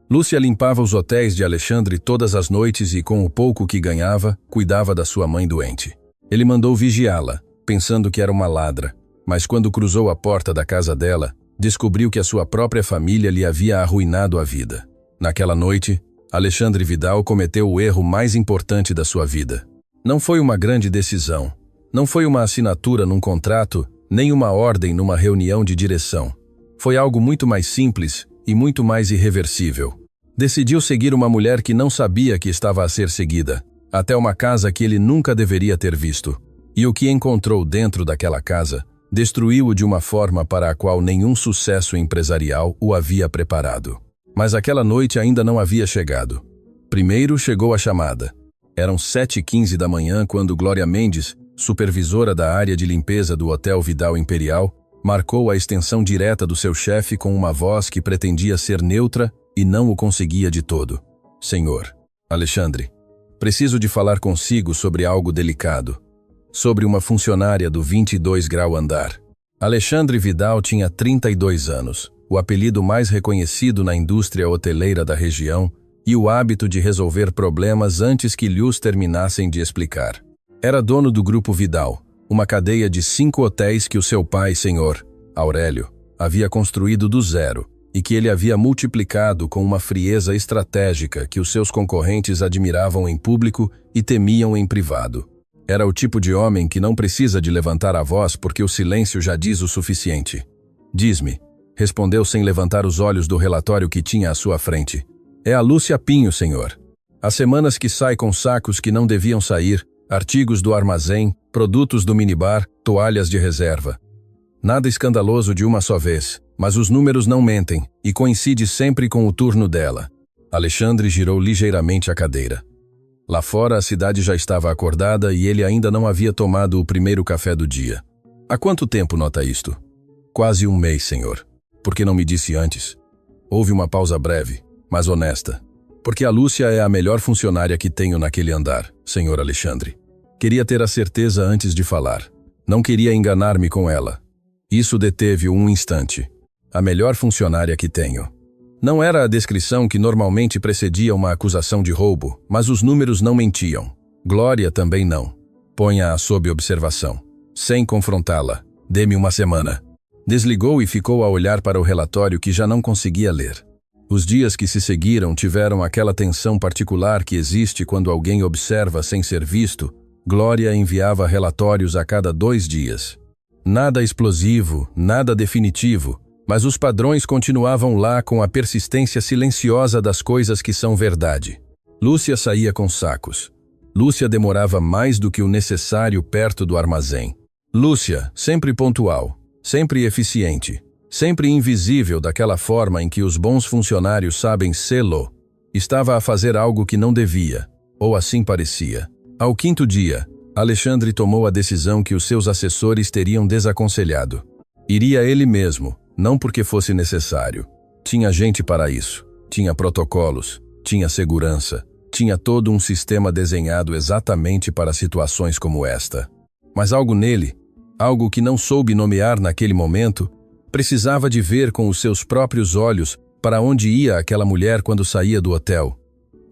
Lúcia limpava os hotéis de Alexandre todas as noites e, com o pouco que ganhava, cuidava da sua mãe doente. Ele mandou vigiá-la, pensando que era uma ladra, mas quando cruzou a porta da casa dela, descobriu que a sua própria família lhe havia arruinado a vida. Naquela noite, Alexandre Vidal cometeu o erro mais importante da sua vida. Não foi uma grande decisão, não foi uma assinatura num contrato, nem uma ordem numa reunião de direção. Foi algo muito mais simples e muito mais irreversível. Decidiu seguir uma mulher que não sabia que estava a ser seguida, até uma casa que ele nunca deveria ter visto. E o que encontrou dentro daquela casa destruiu-o de uma forma para a qual nenhum sucesso empresarial o havia preparado. Mas aquela noite ainda não havia chegado. Primeiro chegou a chamada. Eram 7h15 da manhã quando Glória Mendes, supervisora da área de limpeza do Hotel Vidal Imperial, marcou a extensão direta do seu chefe com uma voz que pretendia ser neutra e não o conseguia de todo. Senhor Alexandre, preciso de falar consigo sobre algo delicado. Sobre uma funcionária do 22 grau andar. Alexandre Vidal tinha 32 anos, o apelido mais reconhecido na indústria hoteleira da região e o hábito de resolver problemas antes que lhes terminassem de explicar. Era dono do Grupo Vidal, uma cadeia de 5 hotéis que o seu pai, senhor Aurélio, havia construído do zero e que ele havia multiplicado com uma frieza estratégica que os seus concorrentes admiravam em público e temiam em privado. Era o tipo de homem que não precisa de levantar a voz porque o silêncio já diz o suficiente. Diz-me, respondeu sem levantar os olhos do relatório que tinha à sua frente. É a Lúcia Pinho, senhor. Há semanas que sai com sacos que não deviam sair, artigos do armazém, produtos do minibar, toalhas de reserva. Nada escandaloso de uma só vez, mas os números não mentem e coincide sempre com o turno dela. Alexandre girou ligeiramente a cadeira. Lá fora a cidade já estava acordada e ele ainda não havia tomado o primeiro café do dia. Há quanto tempo nota isto? Quase um mês, senhor. Por que não me disse antes? Houve uma pausa breve, mas honesta. Porque a Lúcia é a melhor funcionária que tenho naquele andar, senhor Alexandre. Queria ter a certeza antes de falar. Não queria enganar-me com ela. Isso deteve-o um instante. A melhor funcionária que tenho. Não era a descrição que normalmente precedia uma acusação de roubo, mas os números não mentiam. Glória também não. Ponha-a sob observação. Sem confrontá-la. Dê-me uma semana. Desligou e ficou a olhar para o relatório que já não conseguia ler. Os dias que se seguiram tiveram aquela tensão particular que existe quando alguém observa sem ser visto. Glória enviava relatórios a cada 2 dias. Nada explosivo, nada definitivo, mas os padrões continuavam lá com a persistência silenciosa das coisas que são verdade. Lúcia saía com sacos. Lúcia demorava mais do que o necessário perto do armazém. Lúcia, sempre pontual, sempre eficiente, sempre invisível daquela forma em que os bons funcionários sabem sê-lo, estava a fazer algo que não devia, ou assim parecia. Ao 5º dia, Alexandre tomou a decisão que os seus assessores teriam desaconselhado. Iria ele mesmo, não porque fosse necessário. Tinha gente para isso, tinha protocolos, tinha segurança, tinha todo um sistema desenhado exatamente para situações como esta. Mas algo nele, algo que não soube nomear naquele momento, precisava de ver com os seus próprios olhos para onde ia aquela mulher quando saía do hotel.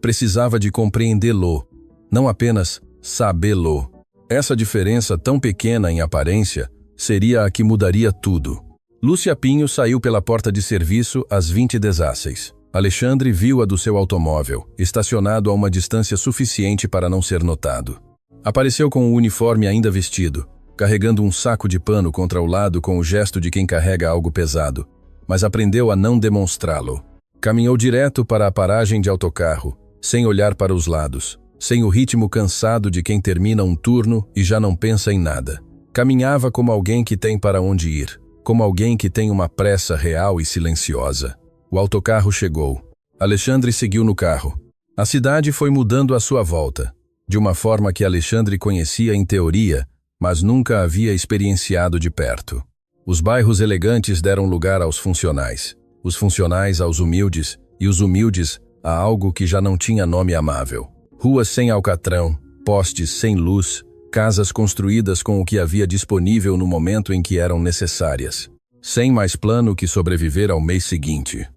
Precisava de compreendê-lo, não apenas sabê-lo. Essa diferença tão pequena em aparência seria a que mudaria tudo. Lúcia Pinho saiu pela porta de serviço às 20h16. Alexandre viu-a do seu automóvel, estacionado a uma distância suficiente para não ser notado. Apareceu com o uniforme ainda vestido, carregando um saco de pano contra o lado com o gesto de quem carrega algo pesado, mas aprendeu a não demonstrá-lo. Caminhou direto para a paragem de autocarro, sem olhar para os lados, sem o ritmo cansado de quem termina um turno e já não pensa em nada. Caminhava como alguém que tem para onde ir, como alguém que tem uma pressa real e silenciosa. O autocarro chegou. Alexandre seguiu no carro. A cidade foi mudando à sua volta, de uma forma que Alexandre conhecia em teoria, mas nunca havia experienciado de perto. Os bairros elegantes deram lugar aos funcionais, os funcionais aos humildes e os humildes a algo que já não tinha nome amável. Ruas sem alcatrão, postes sem luz, casas construídas com o que havia disponível no momento em que eram necessárias, sem mais plano que sobreviver ao mês seguinte.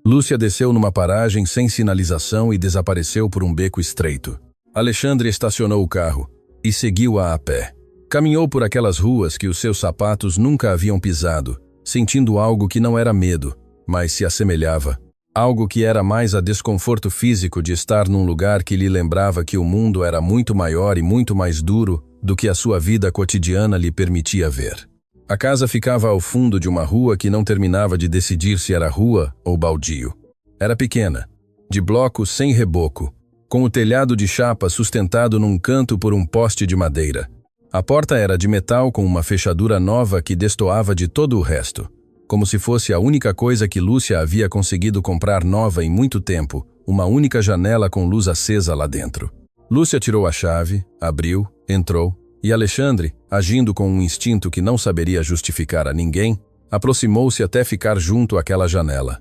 Lúcia desceu numa paragem sem sinalização e desapareceu por um beco estreito. Alexandre estacionou o carro e seguiu-a a pé. Caminhou por aquelas ruas que os seus sapatos nunca haviam pisado, sentindo algo que não era medo, mas se assemelhava. Algo que era mais a desconforto físico de estar num lugar que lhe lembrava que o mundo era muito maior e muito mais duro do que a sua vida cotidiana lhe permitia ver. A casa ficava ao fundo de uma rua que não terminava de decidir se era rua ou baldio. Era pequena, de blocos sem reboco, com o telhado de chapa sustentado num canto por um poste de madeira. A porta era de metal com uma fechadura nova que destoava de todo o resto, como se fosse a única coisa que Lúcia havia conseguido comprar nova em muito tempo, uma única janela com luz acesa lá dentro. Lúcia tirou a chave, abriu, entrou, e Alexandre, agindo com um instinto que não saberia justificar a ninguém, aproximou-se até ficar junto àquela janela.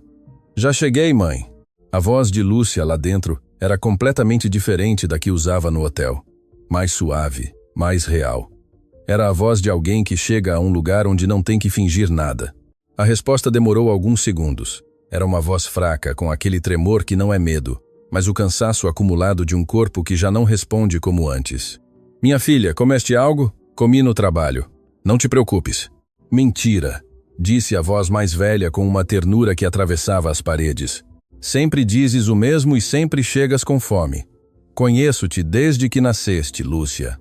"Já cheguei, mãe." A voz de Lúcia lá dentro era completamente diferente da que usava no hotel. Mais suave, mais real. Era a voz de alguém que chega a um lugar onde não tem que fingir nada. A resposta demorou alguns segundos. Era uma voz fraca, com aquele tremor que não é medo, mas o cansaço acumulado de um corpo que já não responde como antes. "Minha filha, comeste algo? Comi no trabalho. Não te preocupes." "Mentira", disse a voz mais velha com uma ternura que atravessava as paredes. "Sempre dizes o mesmo e sempre chegas com fome. Conheço-te desde que nasceste, Lúcia."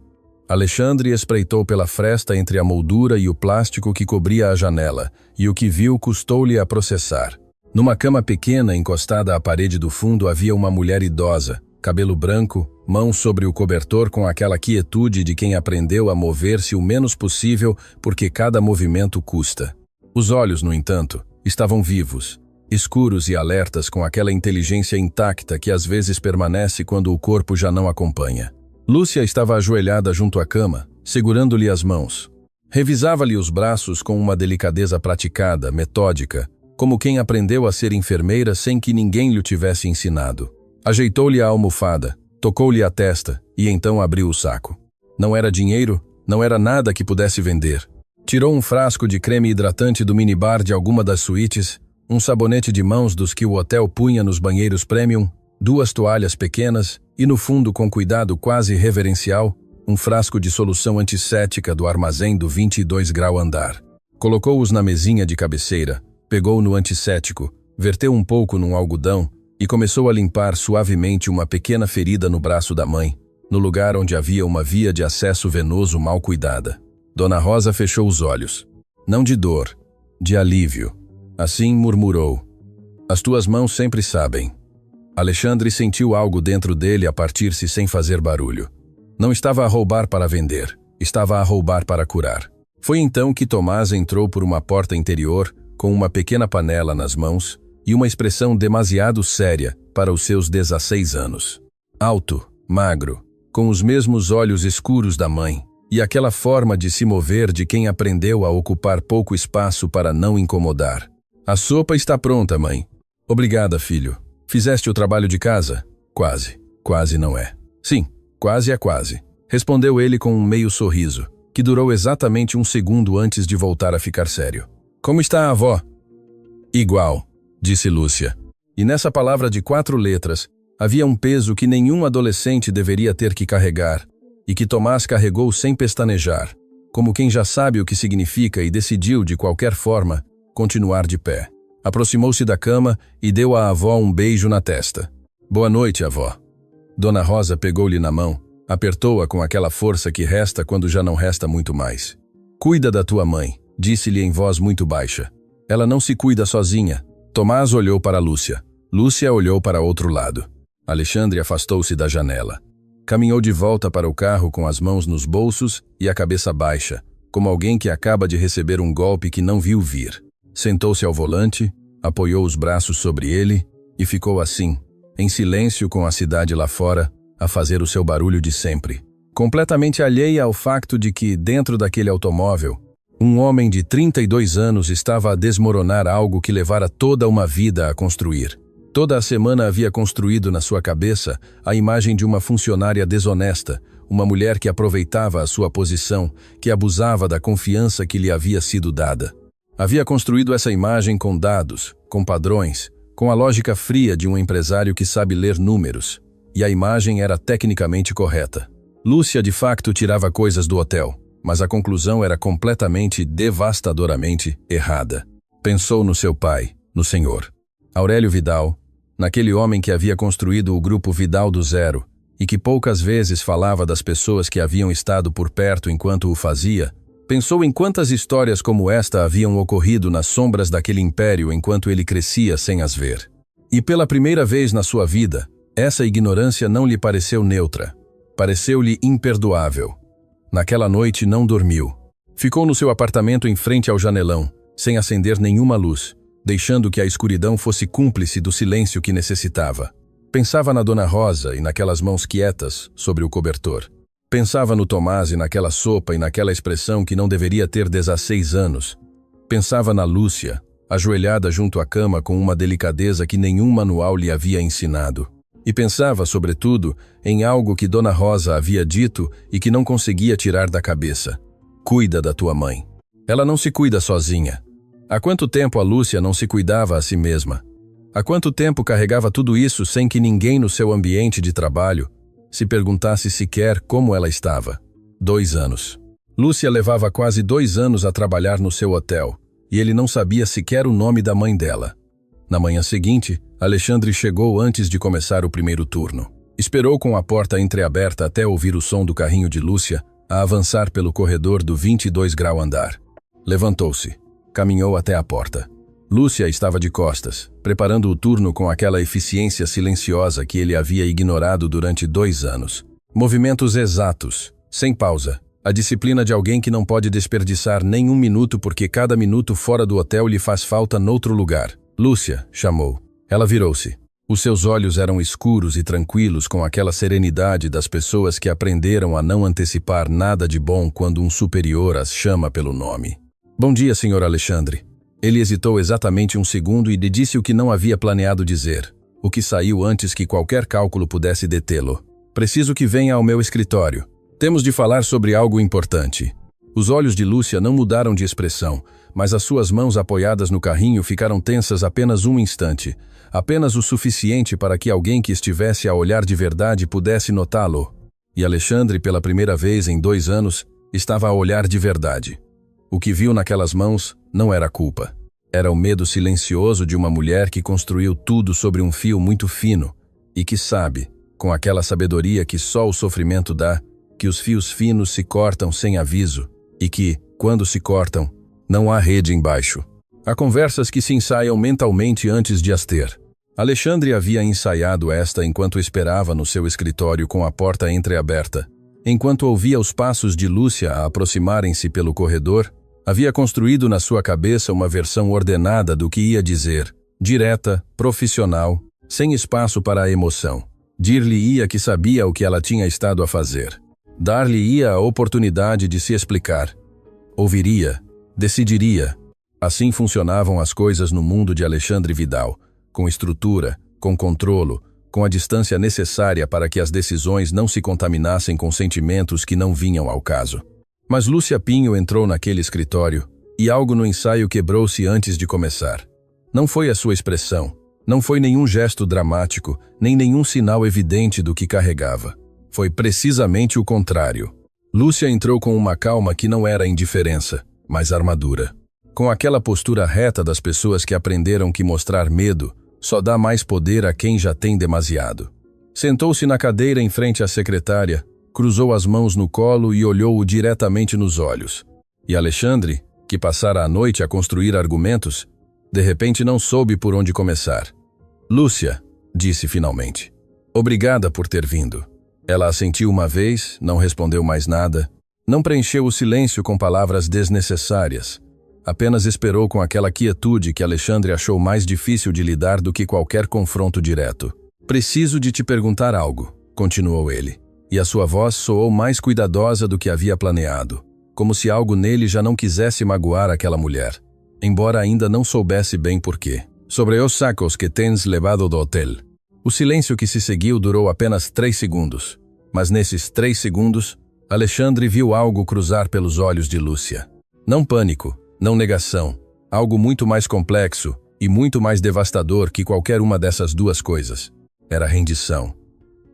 Alexandre espreitou pela fresta entre a moldura e o plástico que cobria a janela, e o que viu custou-lhe a processar. Numa cama pequena encostada à parede do fundo havia uma mulher idosa, cabelo branco, mãos sobre o cobertor com aquela quietude de quem aprendeu a mover-se o menos possível porque cada movimento custa. Os olhos, no entanto, estavam vivos, escuros e alertas com aquela inteligência intacta que às vezes permanece quando o corpo já não acompanha. Lúcia estava ajoelhada junto à cama, segurando-lhe as mãos. Revisava-lhe os braços com uma delicadeza praticada, metódica, como quem aprendeu a ser enfermeira sem que ninguém lhe tivesse ensinado. Ajeitou-lhe a almofada, tocou-lhe a testa e então abriu o saco. Não era dinheiro, não era nada que pudesse vender. Tirou um frasco de creme hidratante do minibar de alguma das suítes, um sabonete de mãos dos que o hotel punha nos banheiros premium, 2 toalhas pequenas e, no fundo, com cuidado quase reverencial, um frasco de solução antisséptica do armazém do 22 grau andar. Colocou-os na mesinha de cabeceira, pegou no antisséptico, verteu um pouco num algodão e começou a limpar suavemente uma pequena ferida no braço da mãe, no lugar onde havia uma via de acesso venoso mal cuidada. Dona Rosa fechou os olhos. Não de dor, de alívio. Assim murmurou: "As tuas mãos sempre sabem." Alexandre sentiu algo dentro dele a partir-se sem fazer barulho. Não estava a roubar para vender, estava a roubar para curar. Foi então que Tomás entrou por uma porta interior, com uma pequena panela nas mãos e uma expressão demasiado séria para os seus 16 anos. Alto, magro, com os mesmos olhos escuros da mãe, e aquela forma de se mover de quem aprendeu a ocupar pouco espaço para não incomodar. "A sopa está pronta, mãe." "Obrigada, filho." "Fizeste o trabalho de casa?" "Quase. Quase não é." "Sim, quase é quase." Respondeu ele com um meio sorriso, que durou exatamente um segundo antes de voltar a ficar sério. "Como está a avó?" "Igual", disse Lúcia. E nessa palavra de 4 letras, havia um peso que nenhum adolescente deveria ter que carregar, e que Tomás carregou sem pestanejar, como quem já sabe o que significa e decidiu, de qualquer forma, continuar de pé. Aproximou-se da cama e deu à avó um beijo na testa. "Boa noite, avó." Dona Rosa pegou-lhe na mão, apertou-a com aquela força que resta quando já não resta muito mais. "Cuida da tua mãe", disse-lhe em voz muito baixa. "Ela não se cuida sozinha." Tomás olhou para Lúcia. Lúcia olhou para outro lado. Alexandre afastou-se da janela. Caminhou de volta para o carro com as mãos nos bolsos e a cabeça baixa, como alguém que acaba de receber um golpe que não viu vir. Sentou-se ao volante, apoiou os braços sobre ele e ficou assim, em silêncio com a cidade lá fora, a fazer o seu barulho de sempre. Completamente alheia ao facto de que, dentro daquele automóvel, um homem de 32 anos estava a desmoronar algo que levara toda uma vida a construir. Toda a semana havia construído na sua cabeça a imagem de uma funcionária desonesta, uma mulher que aproveitava a sua posição, que abusava da confiança que lhe havia sido dada. Havia construído essa imagem com dados, com padrões, com a lógica fria de um empresário que sabe ler números, e a imagem era tecnicamente correta. Lúcia de facto tirava coisas do hotel, mas a conclusão era completamente, devastadoramente errada. Pensou no seu pai, no senhor Aurélio Vidal, naquele homem que havia construído o grupo Vidal do zero e que poucas vezes falava das pessoas que haviam estado por perto enquanto o fazia. Pensou em quantas histórias como esta haviam ocorrido nas sombras daquele império enquanto ele crescia sem as ver. E pela primeira vez na sua vida, essa ignorância não lhe pareceu neutra. Pareceu-lhe imperdoável. Naquela noite não dormiu. Ficou no seu apartamento em frente ao janelão, sem acender nenhuma luz, deixando que a escuridão fosse cúmplice do silêncio que necessitava. Pensava na Dona Rosa e naquelas mãos quietas sobre o cobertor. Pensava no Tomás e naquela sopa e naquela expressão que não deveria ter 16 anos. Pensava na Lúcia, ajoelhada junto à cama com uma delicadeza que nenhum manual lhe havia ensinado. E pensava, sobretudo, em algo que Dona Rosa havia dito e que não conseguia tirar da cabeça. Cuida da tua mãe. Ela não se cuida sozinha. Há quanto tempo a Lúcia não se cuidava a si mesma? Há quanto tempo carregava tudo isso sem que ninguém no seu ambiente de trabalho se perguntasse sequer como ela estava? 2 anos. Lúcia levava quase 2 anos a trabalhar no seu hotel, e ele não sabia sequer o nome da mãe dela. Na manhã seguinte, Alexandre chegou antes de começar o primeiro turno. Esperou com a porta entreaberta até ouvir o som do carrinho de Lúcia a avançar pelo corredor do 22 grau andar. Levantou-se. Caminhou até a porta. Lúcia estava de costas, preparando o turno com aquela eficiência silenciosa que ele havia ignorado durante 2 anos. Movimentos exatos, sem pausa. A disciplina de alguém que não pode desperdiçar nem um minuto porque cada minuto fora do hotel lhe faz falta noutro lugar. Lúcia, chamou. Ela virou-se. Os seus olhos eram escuros e tranquilos com aquela serenidade das pessoas que aprenderam a não antecipar nada de bom quando um superior as chama pelo nome. Bom dia, Sr. Alexandre. Ele hesitou exatamente um segundo e lhe disse o que não havia planeado dizer, o que saiu antes que qualquer cálculo pudesse detê-lo. Preciso que venha ao meu escritório. Temos de falar sobre algo importante. Os olhos de Lúcia não mudaram de expressão, mas as suas mãos apoiadas no carrinho ficaram tensas apenas um instante, apenas o suficiente para que alguém que estivesse a olhar de verdade pudesse notá-lo. E Alexandre, pela primeira vez em 2 anos, estava a olhar de verdade. O que viu naquelas mãos não era culpa. Era o medo silencioso de uma mulher que construiu tudo sobre um fio muito fino e que sabe, com aquela sabedoria que só o sofrimento dá, que os fios finos se cortam sem aviso e que, quando se cortam, não há rede embaixo. Há conversas que se ensaiam mentalmente antes de as ter. Alexandre havia ensaiado esta enquanto esperava no seu escritório com a porta entreaberta. Enquanto ouvia os passos de Lúcia a aproximarem-se pelo corredor, havia construído na sua cabeça uma versão ordenada do que ia dizer, direta, profissional, sem espaço para a emoção. Dir-lhe-ia que sabia o que ela tinha estado a fazer. Dar-lhe-ia a oportunidade de se explicar. Ouviria, decidiria. Assim funcionavam as coisas no mundo de Alexandre Vidal, com estrutura, com controlo, com a distância necessária para que as decisões não se contaminassem com sentimentos que não vinham ao caso. Mas Lúcia Pinho entrou naquele escritório, e algo no ensaio quebrou-se antes de começar. Não foi a sua expressão, não foi nenhum gesto dramático, nem nenhum sinal evidente do que carregava. Foi precisamente o contrário. Lúcia entrou com uma calma que não era indiferença, mas armadura. Com aquela postura reta das pessoas que aprenderam que mostrar medo só dá mais poder a quem já tem demasiado. Sentou-se na cadeira em frente à secretária, cruzou as mãos no colo e olhou-o diretamente nos olhos. E Alexandre, que passara a noite a construir argumentos, de repente não soube por onde começar. Lúcia, disse finalmente. Obrigada por ter vindo. Ela assentiu uma vez, não respondeu mais nada, não preencheu o silêncio com palavras desnecessárias. Apenas esperou com aquela quietude que Alexandre achou mais difícil de lidar do que qualquer confronto direto. Preciso de te perguntar algo, continuou ele. E a sua voz soou mais cuidadosa do que havia planeado, como se algo nele já não quisesse magoar aquela mulher, embora ainda não soubesse bem porquê. Sobre os sacos que tens levado do hotel. O silêncio que se seguiu durou apenas 3 segundos, mas nesses 3 segundos, Alexandre viu algo cruzar pelos olhos de Lúcia. Não pânico, não negação, algo muito mais complexo, E muito mais devastador que qualquer uma dessas duas coisas era a rendição.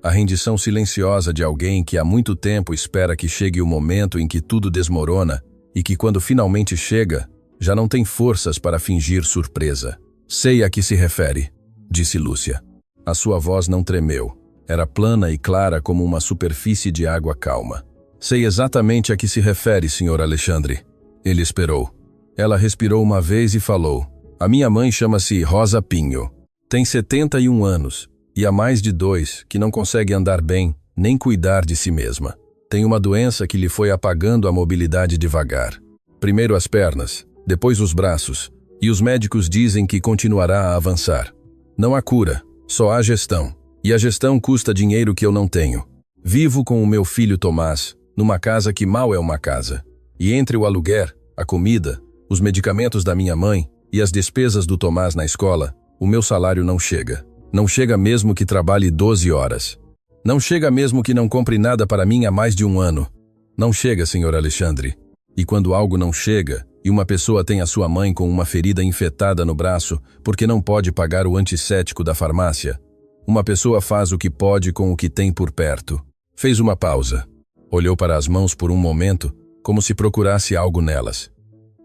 A rendição silenciosa de alguém que há muito tempo espera que chegue o momento em que tudo desmorona e que, quando finalmente chega, já não tem forças para fingir surpresa. Sei a que se refere, disse Lúcia. A sua voz não tremeu. Era plana e clara como uma superfície de água calma. Sei exatamente a que se refere, Sr. Alexandre. Ele esperou. Ela respirou uma vez e falou. A minha mãe chama-se Rosa Pinho. Tem 71 anos e há mais de 2 que não consegue andar bem nem cuidar de si mesma. Tem uma doença que lhe foi apagando a mobilidade devagar. Primeiro as pernas, depois os braços, e os médicos dizem que continuará a avançar. Não há cura, só há gestão. E a gestão custa dinheiro que eu não tenho. Vivo com o meu filho Tomás, numa casa que mal é uma casa. E entre o aluguer, a comida, os medicamentos da minha mãe e as despesas do Tomás na escola, o meu salário não chega. Não chega mesmo que trabalhe 12 horas. Não chega mesmo que não compre nada para mim há mais de 1 ano. Não chega, Sr. Alexandre. E quando algo não chega, e uma pessoa tem a sua mãe com uma ferida infectada no braço porque não pode pagar o antisséptico da farmácia, uma pessoa faz o que pode com o que tem por perto. Fez uma pausa. Olhou para as mãos por um momento, como se procurasse algo nelas.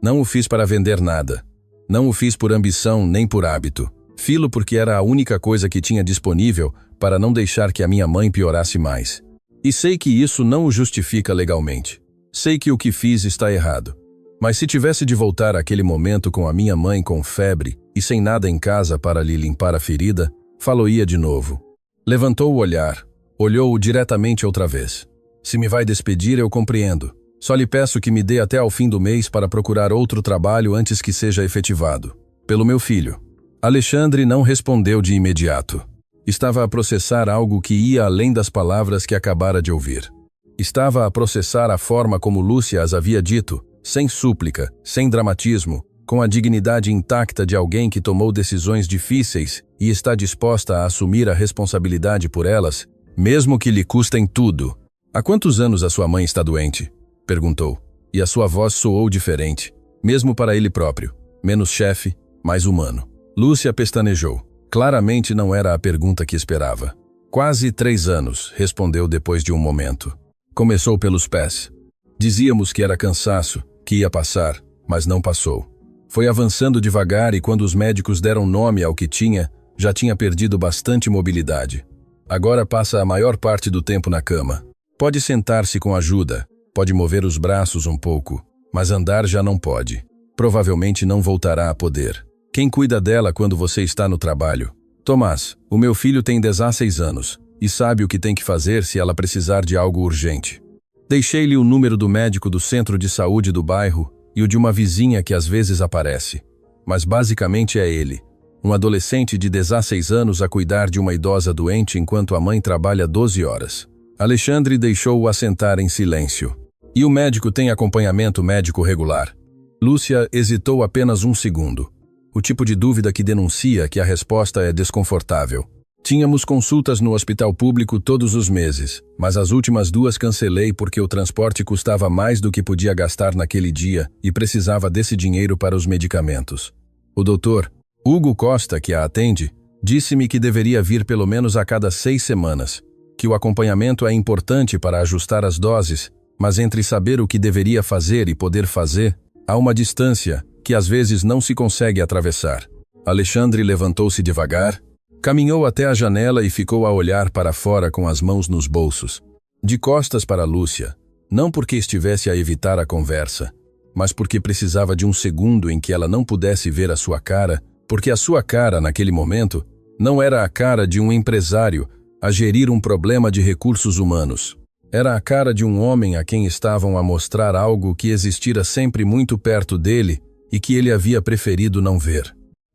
Não o fiz para vender nada. Não o fiz por ambição nem por hábito. Filo porque era a única coisa que tinha disponível para não deixar que a minha mãe piorasse mais. E sei que isso não o justifica legalmente. Sei que o que fiz está errado. Mas se tivesse de voltar àquele momento com a minha mãe com febre e sem nada em casa para lhe limpar a ferida, faloia de novo. Levantou o olhar, olhou-o diretamente outra vez. Se me vai despedir, eu compreendo. Só lhe peço que me dê até ao fim do mês para procurar outro trabalho antes que seja efetivado. Pelo meu filho. Alexandre não respondeu de imediato. Estava a processar algo que ia além das palavras que acabara de ouvir. Estava a processar a forma como Lúcia as havia dito, sem súplica, sem dramatismo, com a dignidade intacta de alguém que tomou decisões difíceis e está disposta a assumir a responsabilidade por elas, mesmo que lhe custem tudo. Há quantos anos a sua mãe está doente? Perguntou. E a sua voz soou diferente, mesmo para ele próprio, menos chefe, mais humano. Lúcia pestanejou. Claramente não era a pergunta que esperava. Quase 3 anos, respondeu depois de um momento. Começou pelos pés. Dizíamos que era cansaço, que ia passar, mas não passou. Foi avançando devagar e quando os médicos deram nome ao que tinha, já tinha perdido bastante mobilidade. Agora passa a maior parte do tempo na cama. Pode sentar-se com ajuda, pode mover os braços um pouco, mas andar já não pode. Provavelmente não voltará a poder. Quem cuida dela quando você está no trabalho? Tomás, o meu filho tem 16 anos e sabe o que tem que fazer se ela precisar de algo urgente. Deixei-lhe o número do médico do centro de saúde do bairro e o de uma vizinha que às vezes aparece. Mas basicamente é ele, um adolescente de 16 anos a cuidar de uma idosa doente enquanto a mãe trabalha 12 horas. Alexandre deixou-o assentar em silêncio. E o médico tem acompanhamento médico regular? Lúcia hesitou apenas um segundo. O tipo de dúvida que denuncia que a resposta é desconfortável. Tínhamos consultas no hospital público todos os meses, mas as últimas 2 cancelei porque o transporte custava mais do que podia gastar naquele dia e precisava desse dinheiro para os medicamentos. O doutor, Hugo Costa, que a atende, disse-me que deveria vir pelo menos a cada 6 semanas, que o acompanhamento é importante para ajustar as doses, mas entre saber o que deveria fazer e poder fazer, há uma distância que às vezes não se consegue atravessar. Alexandre levantou-se devagar, caminhou até a janela e ficou a olhar para fora com as mãos nos bolsos. De costas para Lúcia, não porque estivesse a evitar a conversa, mas porque precisava de um segundo em que ela não pudesse ver a sua cara, porque a sua cara, naquele momento, não era a cara de um empresário a gerir um problema de recursos humanos. Era a cara de um homem a quem estavam a mostrar algo que existira sempre muito perto dele e que ele havia preferido não ver.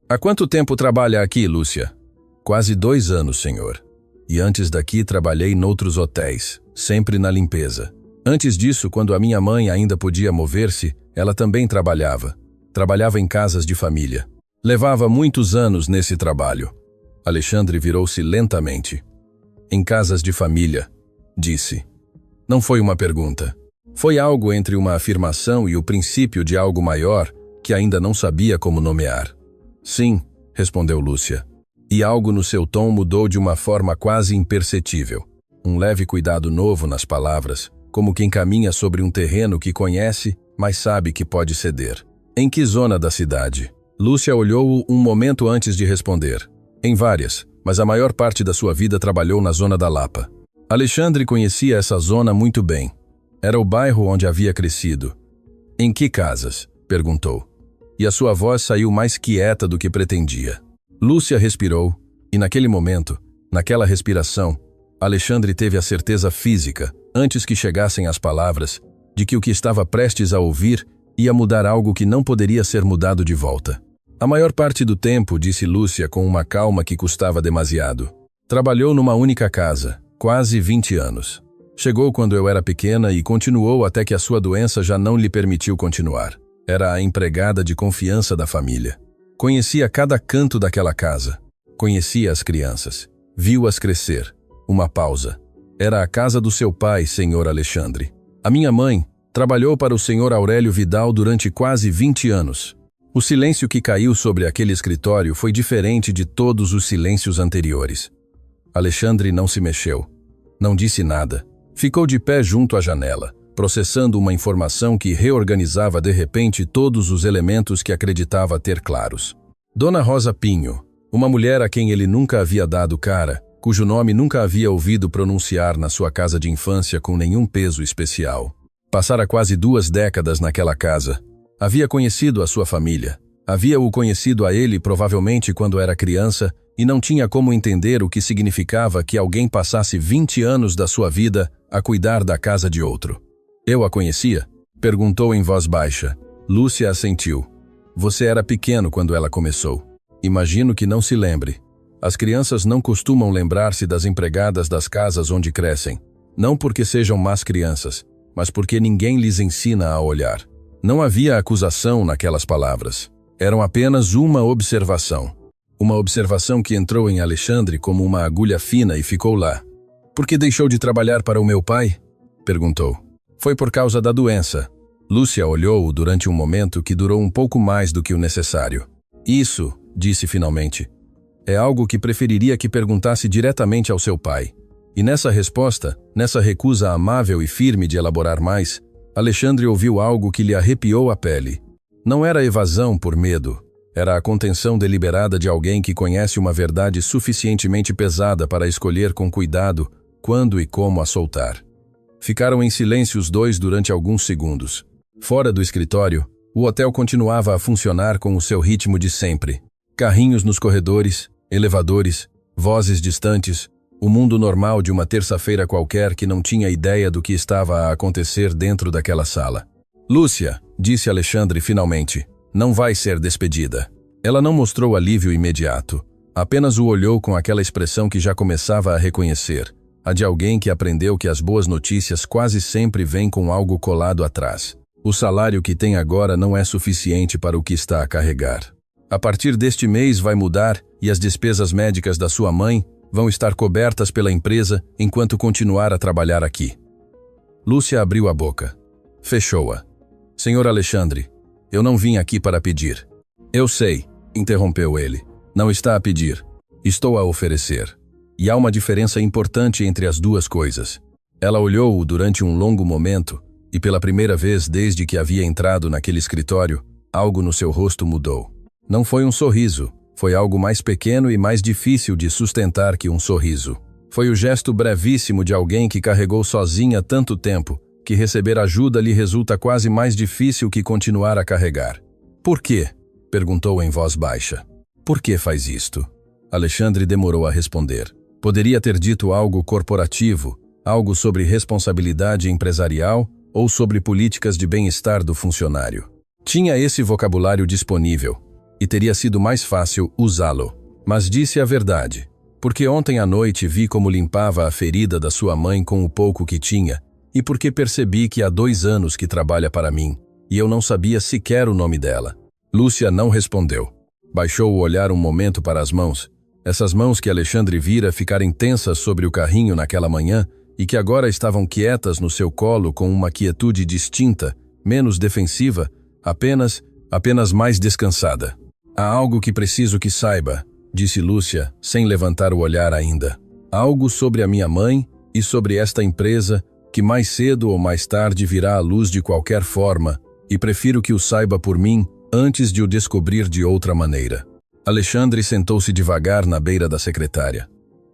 Há quanto tempo trabalha aqui, Lúcia? Quase 2 anos, senhor. E antes daqui trabalhei noutros hotéis, sempre na limpeza. Antes disso, quando a minha mãe ainda podia mover-se, ela também trabalhava. Trabalhava em casas de família. Levava muitos anos nesse trabalho. Alexandre virou-se lentamente. Em casas de família, disse. Não foi uma pergunta. Foi algo entre uma afirmação e o princípio de algo maior que ainda não sabia como nomear. Sim, respondeu Lúcia. E algo no seu tom mudou de uma forma quase imperceptível. Um leve cuidado novo nas palavras, como quem caminha sobre um terreno que conhece, mas sabe que pode ceder. Em que zona da cidade? Lúcia olhou-o um momento antes de responder. Em várias, mas a maior parte da sua vida trabalhou na zona da Lapa. Alexandre conhecia essa zona muito bem. Era o bairro onde havia crescido. Em que casas? Perguntou. E a sua voz saiu mais quieta do que pretendia. Lúcia respirou, e naquele momento, naquela respiração, Alexandre teve a certeza física, antes que chegassem as palavras, de que o que estava prestes a ouvir ia mudar algo que não poderia ser mudado de volta. A maior parte do tempo, disse Lúcia com uma calma que custava demasiado. Trabalhou numa única casa, quase 20 anos. Chegou quando eu era pequena e continuou até que a sua doença já não lhe permitiu continuar. Era a empregada de confiança da família. Conhecia cada canto daquela casa. Conhecia as crianças. Viu-as crescer. Uma pausa. Era a casa do seu pai, senhor Alexandre. A minha mãe trabalhou para o senhor Aurélio Vidal durante quase 20 anos. O silêncio que caiu sobre aquele escritório foi diferente de todos os silêncios anteriores. Alexandre não se mexeu. Não disse nada. Ficou de pé junto à janela, processando uma informação que reorganizava de repente todos os elementos que acreditava ter claros. Dona Rosa Pinho, uma mulher a quem ele nunca havia dado cara, cujo nome nunca havia ouvido pronunciar na sua casa de infância com nenhum peso especial. Passara quase 2 décadas naquela casa. Havia conhecido a sua família. Havia-o conhecido a ele provavelmente quando era criança e não tinha como entender o que significava que alguém passasse 20 anos da sua vida a cuidar da casa de outro. Eu a conhecia? Perguntou em voz baixa. Lúcia assentiu. Você era pequeno quando ela começou. Imagino que não se lembre. As crianças não costumam lembrar-se das empregadas das casas onde crescem. Não porque sejam más crianças, mas porque ninguém lhes ensina a olhar. Não havia acusação naquelas palavras. Eram apenas uma observação. Uma observação que entrou em Alexandre como uma agulha fina e ficou lá. Por que deixou de trabalhar para o meu pai? Perguntou. Foi por causa da doença. Lúcia olhou-o durante um momento que durou um pouco mais do que o necessário. Isso, disse finalmente, é algo que preferiria que perguntasse diretamente ao seu pai. E nessa resposta, nessa recusa amável e firme de elaborar mais, Alexandre ouviu algo que lhe arrepiou a pele. Não era evasão por medo. Era a contenção deliberada de alguém que conhece uma verdade suficientemente pesada para escolher com cuidado quando e como a soltar. Ficaram em silêncio os dois durante alguns segundos. Fora do escritório, o hotel continuava a funcionar com o seu ritmo de sempre. Carrinhos nos corredores, elevadores, vozes distantes, o mundo normal de uma terça-feira qualquer que não tinha ideia do que estava a acontecer dentro daquela sala. Lúcia, disse Alexandre finalmente, não vai ser despedida. Ela não mostrou alívio imediato. Apenas o olhou com aquela expressão que já começava a reconhecer, a de alguém que aprendeu que as boas notícias quase sempre vêm com algo colado atrás. O salário que tem agora não é suficiente para o que está a carregar. A partir deste mês vai mudar e as despesas médicas da sua mãe vão estar cobertas pela empresa enquanto continuar a trabalhar aqui. Lúcia abriu a boca. Fechou-a. Senhor Alexandre, eu não vim aqui para pedir. Eu sei, interrompeu ele. Não está a pedir. Estou a oferecer. E há uma diferença importante entre as duas coisas. Ela olhou-o durante um longo momento e pela primeira vez desde que havia entrado naquele escritório, algo no seu rosto mudou. Não foi um sorriso. Foi algo mais pequeno e mais difícil de sustentar que um sorriso. Foi o gesto brevíssimo de alguém que carregou sozinha tanto tempo, que receber ajuda lhe resulta quase mais difícil que continuar a carregar. Por quê? Perguntou em voz baixa. Por que faz isto? Alexandre demorou a responder. Poderia ter dito algo corporativo, algo sobre responsabilidade empresarial ou sobre políticas de bem-estar do funcionário. Tinha esse vocabulário disponível. E teria sido mais fácil usá-lo. Mas disse a verdade, porque ontem à noite vi como limpava a ferida da sua mãe com o pouco que tinha, e porque percebi que há 2 anos que trabalha para mim, e eu não sabia sequer o nome dela. Lúcia não respondeu. Baixou o olhar um momento para as mãos, essas mãos que Alexandre vira ficarem tensas sobre o carrinho naquela manhã e que agora estavam quietas no seu colo com uma quietude distinta, menos defensiva, apenas mais descansada. Há algo que preciso que saiba, disse Lúcia, sem levantar o olhar ainda. Algo sobre a minha mãe e sobre esta empresa que mais cedo ou mais tarde virá à luz de qualquer forma, e prefiro que o saiba por mim antes de o descobrir de outra maneira. Alexandre sentou-se devagar na beira da secretária.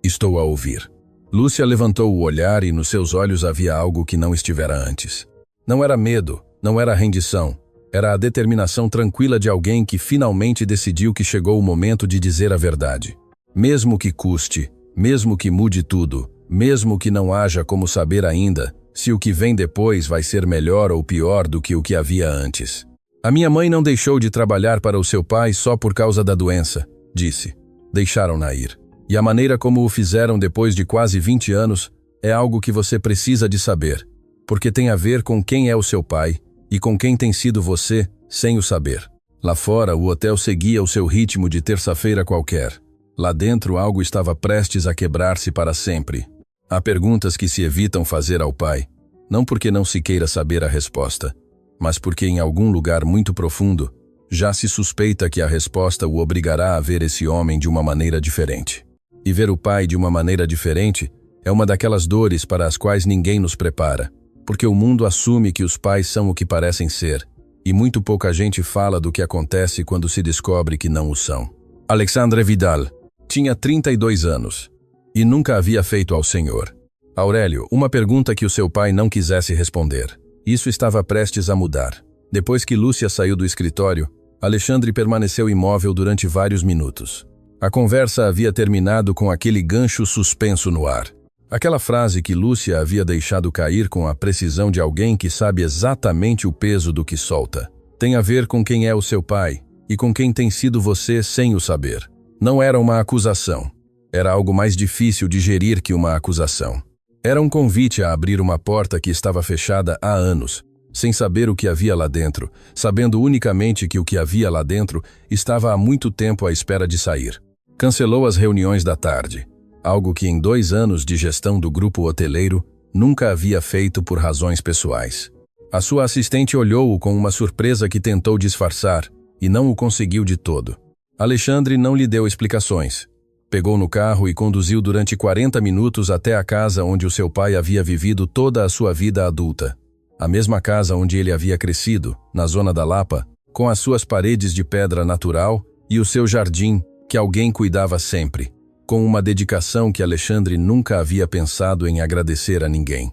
Estou a ouvir. Lúcia levantou o olhar e nos seus olhos havia algo que não estivera antes. Não era medo, não era rendição. Era a determinação tranquila de alguém que finalmente decidiu que chegou o momento de dizer a verdade. Mesmo que custe, mesmo que mude tudo, mesmo que não haja como saber ainda se o que vem depois vai ser melhor ou pior do que o que havia antes. A minha mãe não deixou de trabalhar para o seu pai só por causa da doença, disse. Deixaram-na ir. E a maneira como o fizeram depois de quase 20 anos é algo que você precisa de saber, porque tem a ver com quem é o seu pai e com quem tem sido você sem o saber. Lá fora, o hotel seguia o seu ritmo de terça-feira qualquer. Lá dentro, algo estava prestes a quebrar-se para sempre. Há perguntas que se evitam fazer ao pai, não porque não se queira saber a resposta, mas porque em algum lugar muito profundo, já se suspeita que a resposta o obrigará a ver esse homem de uma maneira diferente. E ver o pai de uma maneira diferente é uma daquelas dores para as quais ninguém nos prepara, porque o mundo assume que os pais são o que parecem ser, e muito pouca gente fala do que acontece quando se descobre que não o são. Alexandre Vidal tinha 32 anos e nunca havia feito ao senhor Aurélio uma pergunta que o seu pai não quisesse responder. Isso estava prestes a mudar. Depois que Lúcia saiu do escritório, Alexandre permaneceu imóvel durante vários minutos. A conversa havia terminado com aquele gancho suspenso no ar. Aquela frase que Lúcia havia deixado cair com a precisão de alguém que sabe exatamente o peso do que solta. Tem a ver com quem é o seu pai e com quem tem sido você sem o saber. Não era uma acusação. Era algo mais difícil de gerir que uma acusação. Era um convite a abrir uma porta que estava fechada há anos, sem saber o que havia lá dentro, sabendo unicamente que o que havia lá dentro estava há muito tempo à espera de sair. Cancelou as reuniões da tarde, algo que em 2 anos de gestão do grupo hoteleiro nunca havia feito por razões pessoais. A sua assistente olhou-o com uma surpresa que tentou disfarçar e não o conseguiu de todo. Alexandre não lhe deu explicações. Pegou no carro e conduziu durante 40 minutos até a casa onde o seu pai havia vivido toda a sua vida adulta. A mesma casa onde ele havia crescido, na zona da Lapa, com as suas paredes de pedra natural e o seu jardim, que alguém cuidava sempre, com uma dedicação que Alexandre nunca havia pensado em agradecer a ninguém.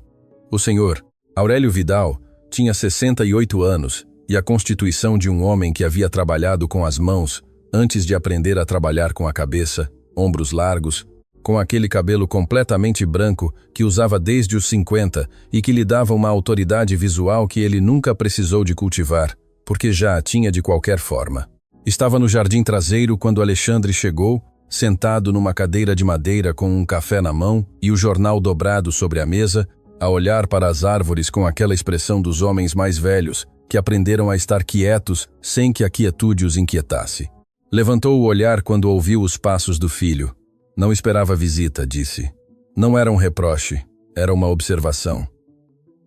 O senhor Aurélio Vidal tinha 68 anos e a constituição de um homem que havia trabalhado com as mãos antes de aprender a trabalhar com a cabeça, ombros largos, com aquele cabelo completamente branco que usava desde os 50 e que lhe dava uma autoridade visual que ele nunca precisou de cultivar, porque já a tinha de qualquer forma. Estava no jardim traseiro quando Alexandre chegou, sentado numa cadeira de madeira com um café na mão e o jornal dobrado sobre a mesa, a olhar para as árvores com aquela expressão dos homens mais velhos que aprenderam a estar quietos sem que a quietude os inquietasse. Levantou o olhar quando ouviu os passos do filho. Não esperava visita, disse. Não era um reproche, era uma observação.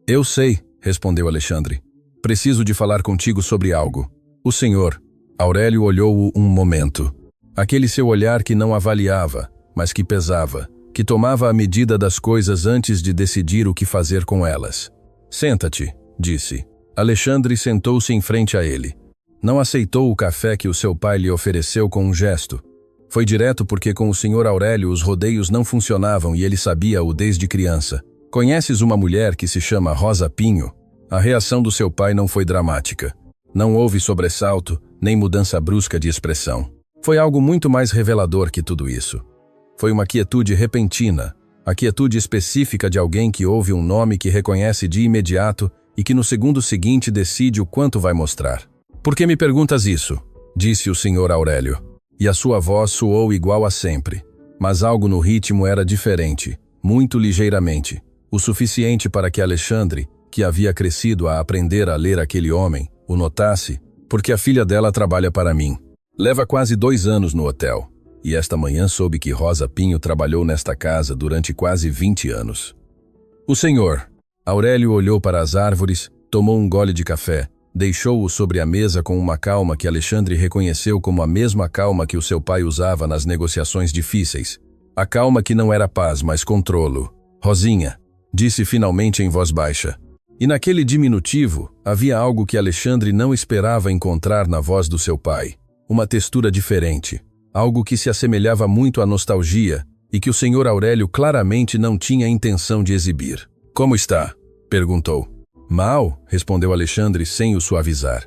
Eu sei, respondeu Alexandre. Preciso de falar contigo sobre algo. O senhor. Aurélio olhou-o um momento. Aquele seu olhar que não avaliava, mas que pesava, que tomava a medida das coisas antes de decidir o que fazer com elas. Senta-te, disse. Alexandre sentou-se em frente a ele. Não aceitou o café que o seu pai lhe ofereceu com um gesto. Foi direto porque com o senhor Aurélio os rodeios não funcionavam e ele sabia-o desde criança. Conheces uma mulher que se chama Rosa Pinho? A reação do seu pai não foi dramática. Não houve sobressalto, nem mudança brusca de expressão. Foi algo muito mais revelador que tudo isso. Foi uma quietude repentina, a quietude específica de alguém que ouve um nome que reconhece de imediato e que no segundo seguinte decide o quanto vai mostrar. Por que me perguntas isso? Disse o senhor Aurélio. E a sua voz soou igual a sempre. Mas algo no ritmo era diferente, muito ligeiramente. O suficiente para que Alexandre, que havia crescido a aprender a ler aquele homem, o notasse, porque a filha dela trabalha para mim. Leva quase 2 anos no hotel. E esta manhã soube que Rosa Pinho trabalhou nesta casa durante quase 20 anos. O senhor. Aurélio olhou para as árvores, tomou um gole de café, Deixou-o sobre a mesa com uma calma que Alexandre reconheceu como a mesma calma que o seu pai usava nas negociações difíceis. A calma que não era paz, mas controlo. Rosinha, disse finalmente em voz baixa. E naquele diminutivo, havia algo que Alexandre não esperava encontrar na voz do seu pai. Uma textura diferente. Algo que se assemelhava muito à nostalgia e que o senhor Aurélio claramente não tinha intenção de exibir. Como está? Perguntou. Mal, respondeu Alexandre sem o suavizar.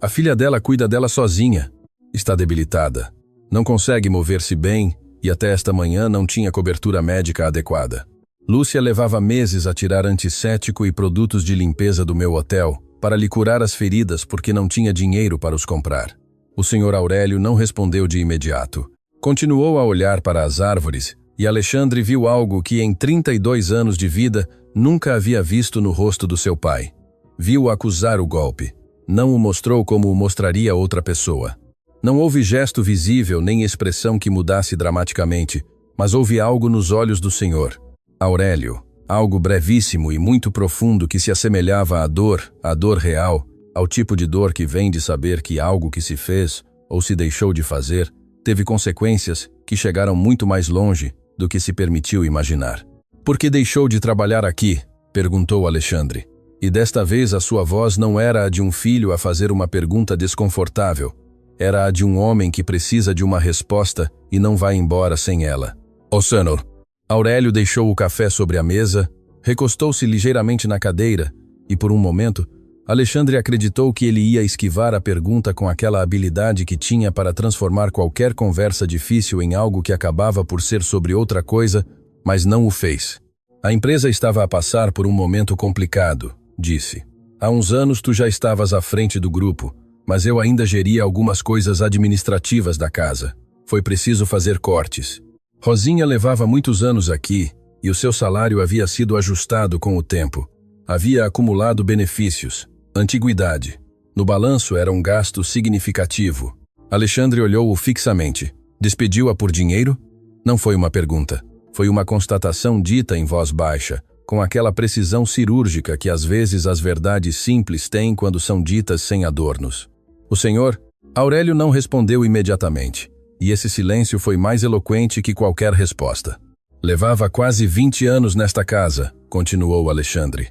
A filha dela cuida dela sozinha. Está debilitada. Não consegue mover-se bem e até esta manhã não tinha cobertura médica adequada. Lúcia levava meses a tirar antisséptico e produtos de limpeza do meu hotel para lhe curar as feridas porque não tinha dinheiro para os comprar. O senhor Aurélio não respondeu de imediato. Continuou a olhar para as árvores e Alexandre viu algo que em 32 anos de vida nunca havia visto no rosto do seu pai. Viu-o acusar o golpe. Não o mostrou como o mostraria outra pessoa. Não houve gesto visível nem expressão que mudasse dramaticamente, mas houve algo nos olhos do senhor Aurélio, algo brevíssimo e muito profundo que se assemelhava à dor real, ao tipo de dor que vem de saber que algo que se fez ou se deixou de fazer teve consequências que chegaram muito mais longe do que se permitiu imaginar. Por que deixou de trabalhar aqui? Perguntou Alexandre. E desta vez a sua voz não era a de um filho a fazer uma pergunta desconfortável. Era a de um homem que precisa de uma resposta e não vai embora sem ela. Senhor. Aurélio deixou o café sobre a mesa, recostou-se ligeiramente na cadeira e, por um momento, Alexandre acreditou que ele ia esquivar a pergunta com aquela habilidade que tinha para transformar qualquer conversa difícil em algo que acabava por ser sobre outra coisa, mas não o fez. A empresa estava a passar por um momento complicado, disse. Há uns anos tu já estavas à frente do grupo, mas eu ainda geria algumas coisas administrativas da casa. Foi preciso fazer cortes. Rosinha levava muitos anos aqui e o seu salário havia sido ajustado com o tempo. Havia acumulado benefícios, antiguidade. No balanço era um gasto significativo. Alexandre olhou-o fixamente. Despediu-a por dinheiro? Não foi uma pergunta. Foi uma constatação dita em voz baixa, com aquela precisão cirúrgica que às vezes as verdades simples têm quando são ditas sem adornos. O senhor Aurélio não respondeu imediatamente, e esse silêncio foi mais eloquente que qualquer resposta. Levava quase 20 anos nesta casa, continuou Alexandre.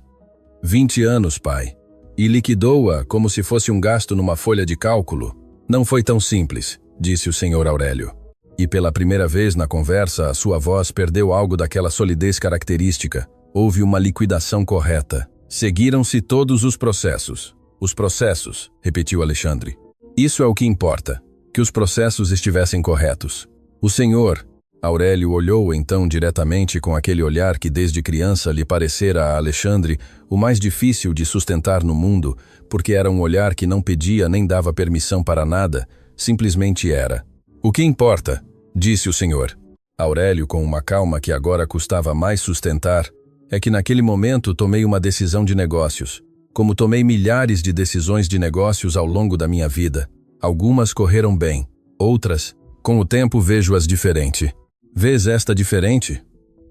20 anos, pai. E liquidou-a como se fosse um gasto numa folha de cálculo. Não foi tão simples, disse o senhor Aurélio. E pela primeira vez na conversa, a sua voz perdeu algo daquela solidez característica. Houve uma liquidação correta. Seguiram-se todos os processos. Os processos, repetiu Alexandre. Isso é o que importa, que os processos estivessem corretos. O senhor Aurélio olhou então diretamente com aquele olhar que desde criança lhe parecera a Alexandre o mais difícil de sustentar no mundo, porque era um olhar que não pedia nem dava permissão para nada, simplesmente era. O que importa? Disse o senhor Aurélio com uma calma que agora custava mais sustentar, é que naquele momento tomei uma decisão de negócios, como tomei milhares de decisões de negócios ao longo da minha vida. Algumas correram bem, outras, com o tempo vejo-as diferente. Vês esta diferente?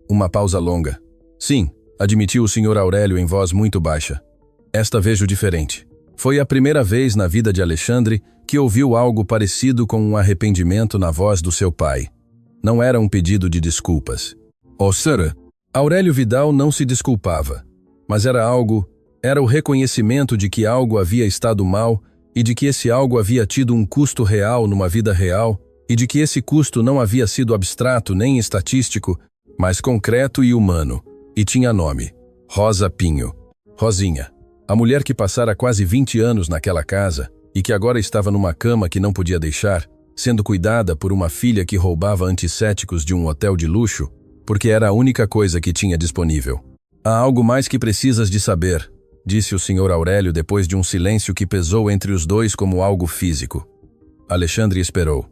Uma pausa longa. Sim, admitiu o senhor Aurélio em voz muito baixa. Esta vejo diferente. Foi a primeira vez na vida de Alexandre que ouviu algo parecido com um arrependimento na voz do seu pai. Não era um pedido de desculpas. Senhor, Aurélio Vidal não se desculpava, mas era o reconhecimento de que algo havia estado mal e de que esse algo havia tido um custo real numa vida real e de que esse custo não havia sido abstrato nem estatístico, mas concreto e humano, e tinha nome: Rosa Pinho. Rosinha, a mulher que passara quase 20 anos naquela casa e que agora estava numa cama que não podia deixar, sendo cuidada por uma filha que roubava antissépticos de um hotel de luxo, porque era a única coisa que tinha disponível. Há algo mais que precisas de saber, disse o senhor Aurélio depois de um silêncio que pesou entre os dois como algo físico. Alexandre esperou.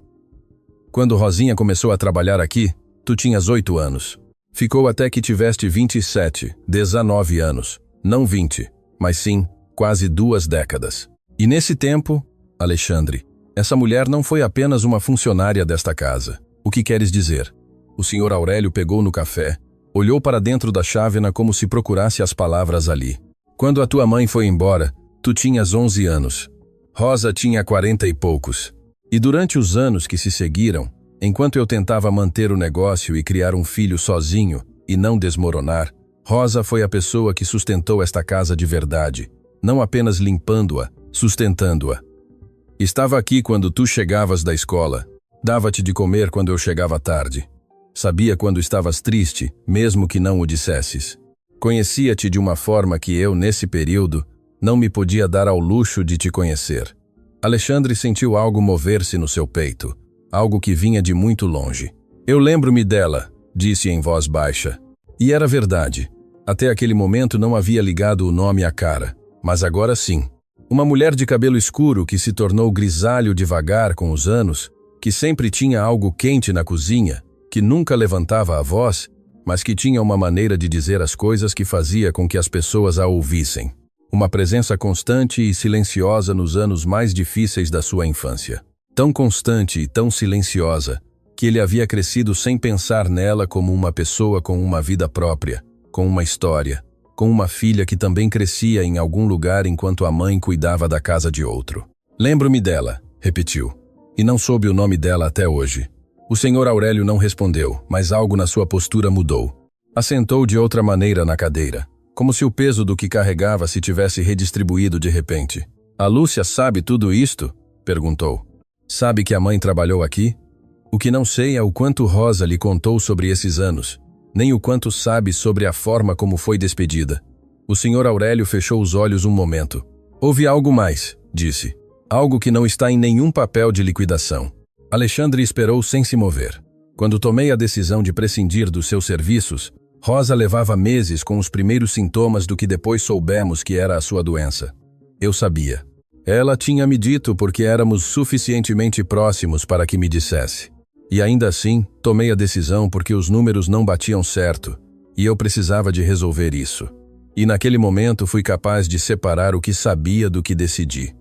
Quando Rosinha começou a trabalhar aqui, tu tinhas 8 anos. Ficou até que tiveste 27, 19 anos. Não 20, mas sim, quase 2 décadas. E nesse tempo, Alexandre, essa mulher não foi apenas uma funcionária desta casa. O que queres dizer? O senhor Aurélio pegou no café, olhou para dentro da chávena como se procurasse as palavras ali. Quando a tua mãe foi embora, Tu tinhas 11 anos. Rosa tinha 40 e poucos. E durante os anos que se seguiram, enquanto eu tentava manter o negócio e criar um filho sozinho e não desmoronar, Rosa foi a pessoa que sustentou esta casa de verdade, não apenas limpando-a, sustentando-a. Estava aqui quando tu chegavas da escola. Dava-te de comer quando eu chegava tarde. Sabia quando estavas triste, mesmo que não o dissesses. Conhecia-te de uma forma que eu, nesse período, não me podia dar ao luxo de te conhecer. Alexandre sentiu algo mover-se no seu peito, algo que vinha de muito longe. Eu lembro-me dela, disse em voz baixa. E era verdade. Até aquele momento não havia ligado o nome à cara, mas agora sim. Uma mulher de cabelo escuro que se tornou grisalho devagar com os anos, que sempre tinha algo quente na cozinha, que nunca levantava a voz, mas que tinha uma maneira de dizer as coisas que fazia com que as pessoas a ouvissem. Uma presença constante e silenciosa nos anos mais difíceis da sua infância. Tão constante e tão silenciosa, que ele havia crescido sem pensar nela como uma pessoa com uma vida própria, com uma história, com uma filha que também crescia em algum lugar enquanto a mãe cuidava da casa de outro. Lembro-me dela, repetiu, e não soube o nome dela até hoje. O senhor Aurélio não respondeu, mas algo na sua postura mudou. Assentou de outra maneira na cadeira, como se o peso do que carregava se tivesse redistribuído de repente. A Lúcia sabe tudo isto? Perguntou. Sabe que a mãe trabalhou aqui? O que não sei é o quanto Rosa lhe contou sobre esses anos, nem o quanto sabe sobre a forma como foi despedida. O senhor Aurélio fechou os olhos um momento. Houve algo mais, disse. Algo que não está em nenhum papel de liquidação. Alexandre esperou sem se mover. Quando tomei a decisão de prescindir dos seus serviços, Rosa levava meses com os primeiros sintomas do que depois soubemos que era a sua doença. Eu sabia. Ela tinha me dito porque éramos suficientemente próximos para que me dissesse. E ainda assim, tomei a decisão porque os números não batiam certo, e eu precisava de resolver isso. E naquele momento fui capaz de separar o que sabia do que decidi.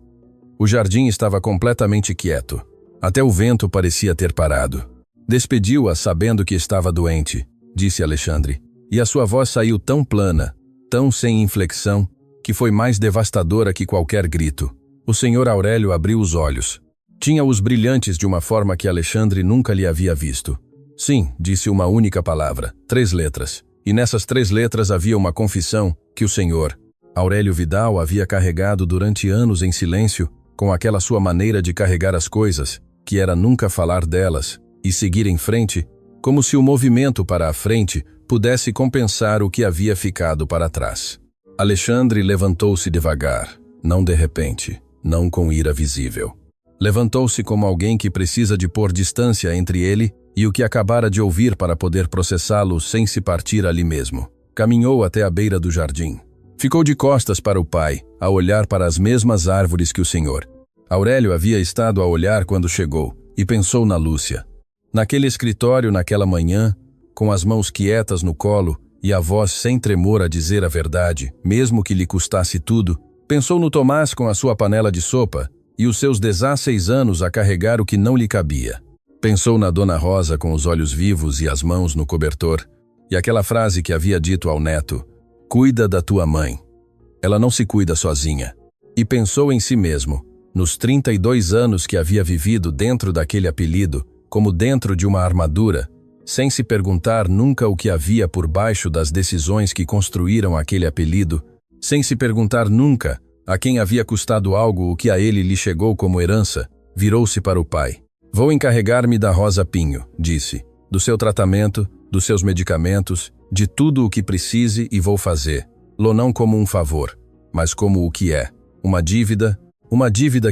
O jardim estava completamente quieto. Até o vento parecia ter parado. Despediu-a sabendo que estava doente, disse Alexandre, e a sua voz saiu tão plana, tão sem inflexão, que foi mais devastadora que qualquer grito. O senhor Aurélio abriu os olhos. Tinha-os brilhantes de uma forma que Alexandre nunca lhe havia visto. Sim, disse uma única palavra, 3 letras. E nessas 3 letras havia uma confissão que o senhor Aurélio Vidal havia carregado durante anos em silêncio, com aquela sua maneira de carregar as coisas, que era nunca falar delas, e seguir em frente, como se o movimento para a frente pudesse compensar o que havia ficado para trás. Alexandre levantou-se devagar, não de repente, não com ira visível. Levantou-se como alguém que precisa de pôr distância entre ele e o que acabara de ouvir para poder processá-lo sem se partir ali mesmo. Caminhou até a beira do jardim. Ficou de costas para o pai, a olhar para as mesmas árvores que o senhor Aurélio havia estado a olhar quando chegou, e pensou na Lúcia. Naquele escritório naquela manhã, com as mãos quietas no colo e a voz sem tremor a dizer a verdade, mesmo que lhe custasse tudo, pensou no Tomás com a sua panela de sopa e os seus 16 anos a carregar o que não lhe cabia. Pensou na Dona Rosa com os olhos vivos e as mãos no cobertor, e aquela frase que havia dito ao neto, "Cuida da tua mãe. Ela não se cuida sozinha." E pensou em si mesmo, nos 32 anos que havia vivido dentro daquele apelido, como dentro de uma armadura, sem se perguntar nunca o que havia por baixo das decisões que construíram aquele apelido, sem se perguntar nunca a quem havia custado algo o que a ele lhe chegou como herança, virou-se para o pai. "Vou encarregar-me da Rosa Pinho", disse, "do seu tratamento, dos seus medicamentos, de tudo o que precise e vou fazer, lo não como um favor, mas como o que é, uma dívida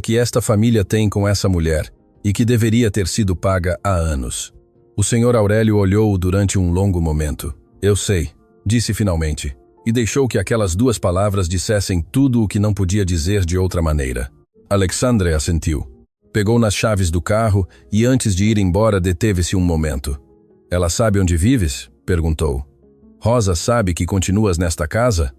que esta família tem com essa mulher e que deveria ter sido paga há anos." O senhor Aurélio olhou-o durante um longo momento. "Eu sei", disse finalmente, e deixou que aquelas 2 palavras dissessem tudo o que não podia dizer de outra maneira. Alexandre assentiu. Pegou nas chaves do carro e antes de ir embora deteve-se um momento. "Ela sabe onde vives?" perguntou. "Rosa sabe que continuas nesta casa?"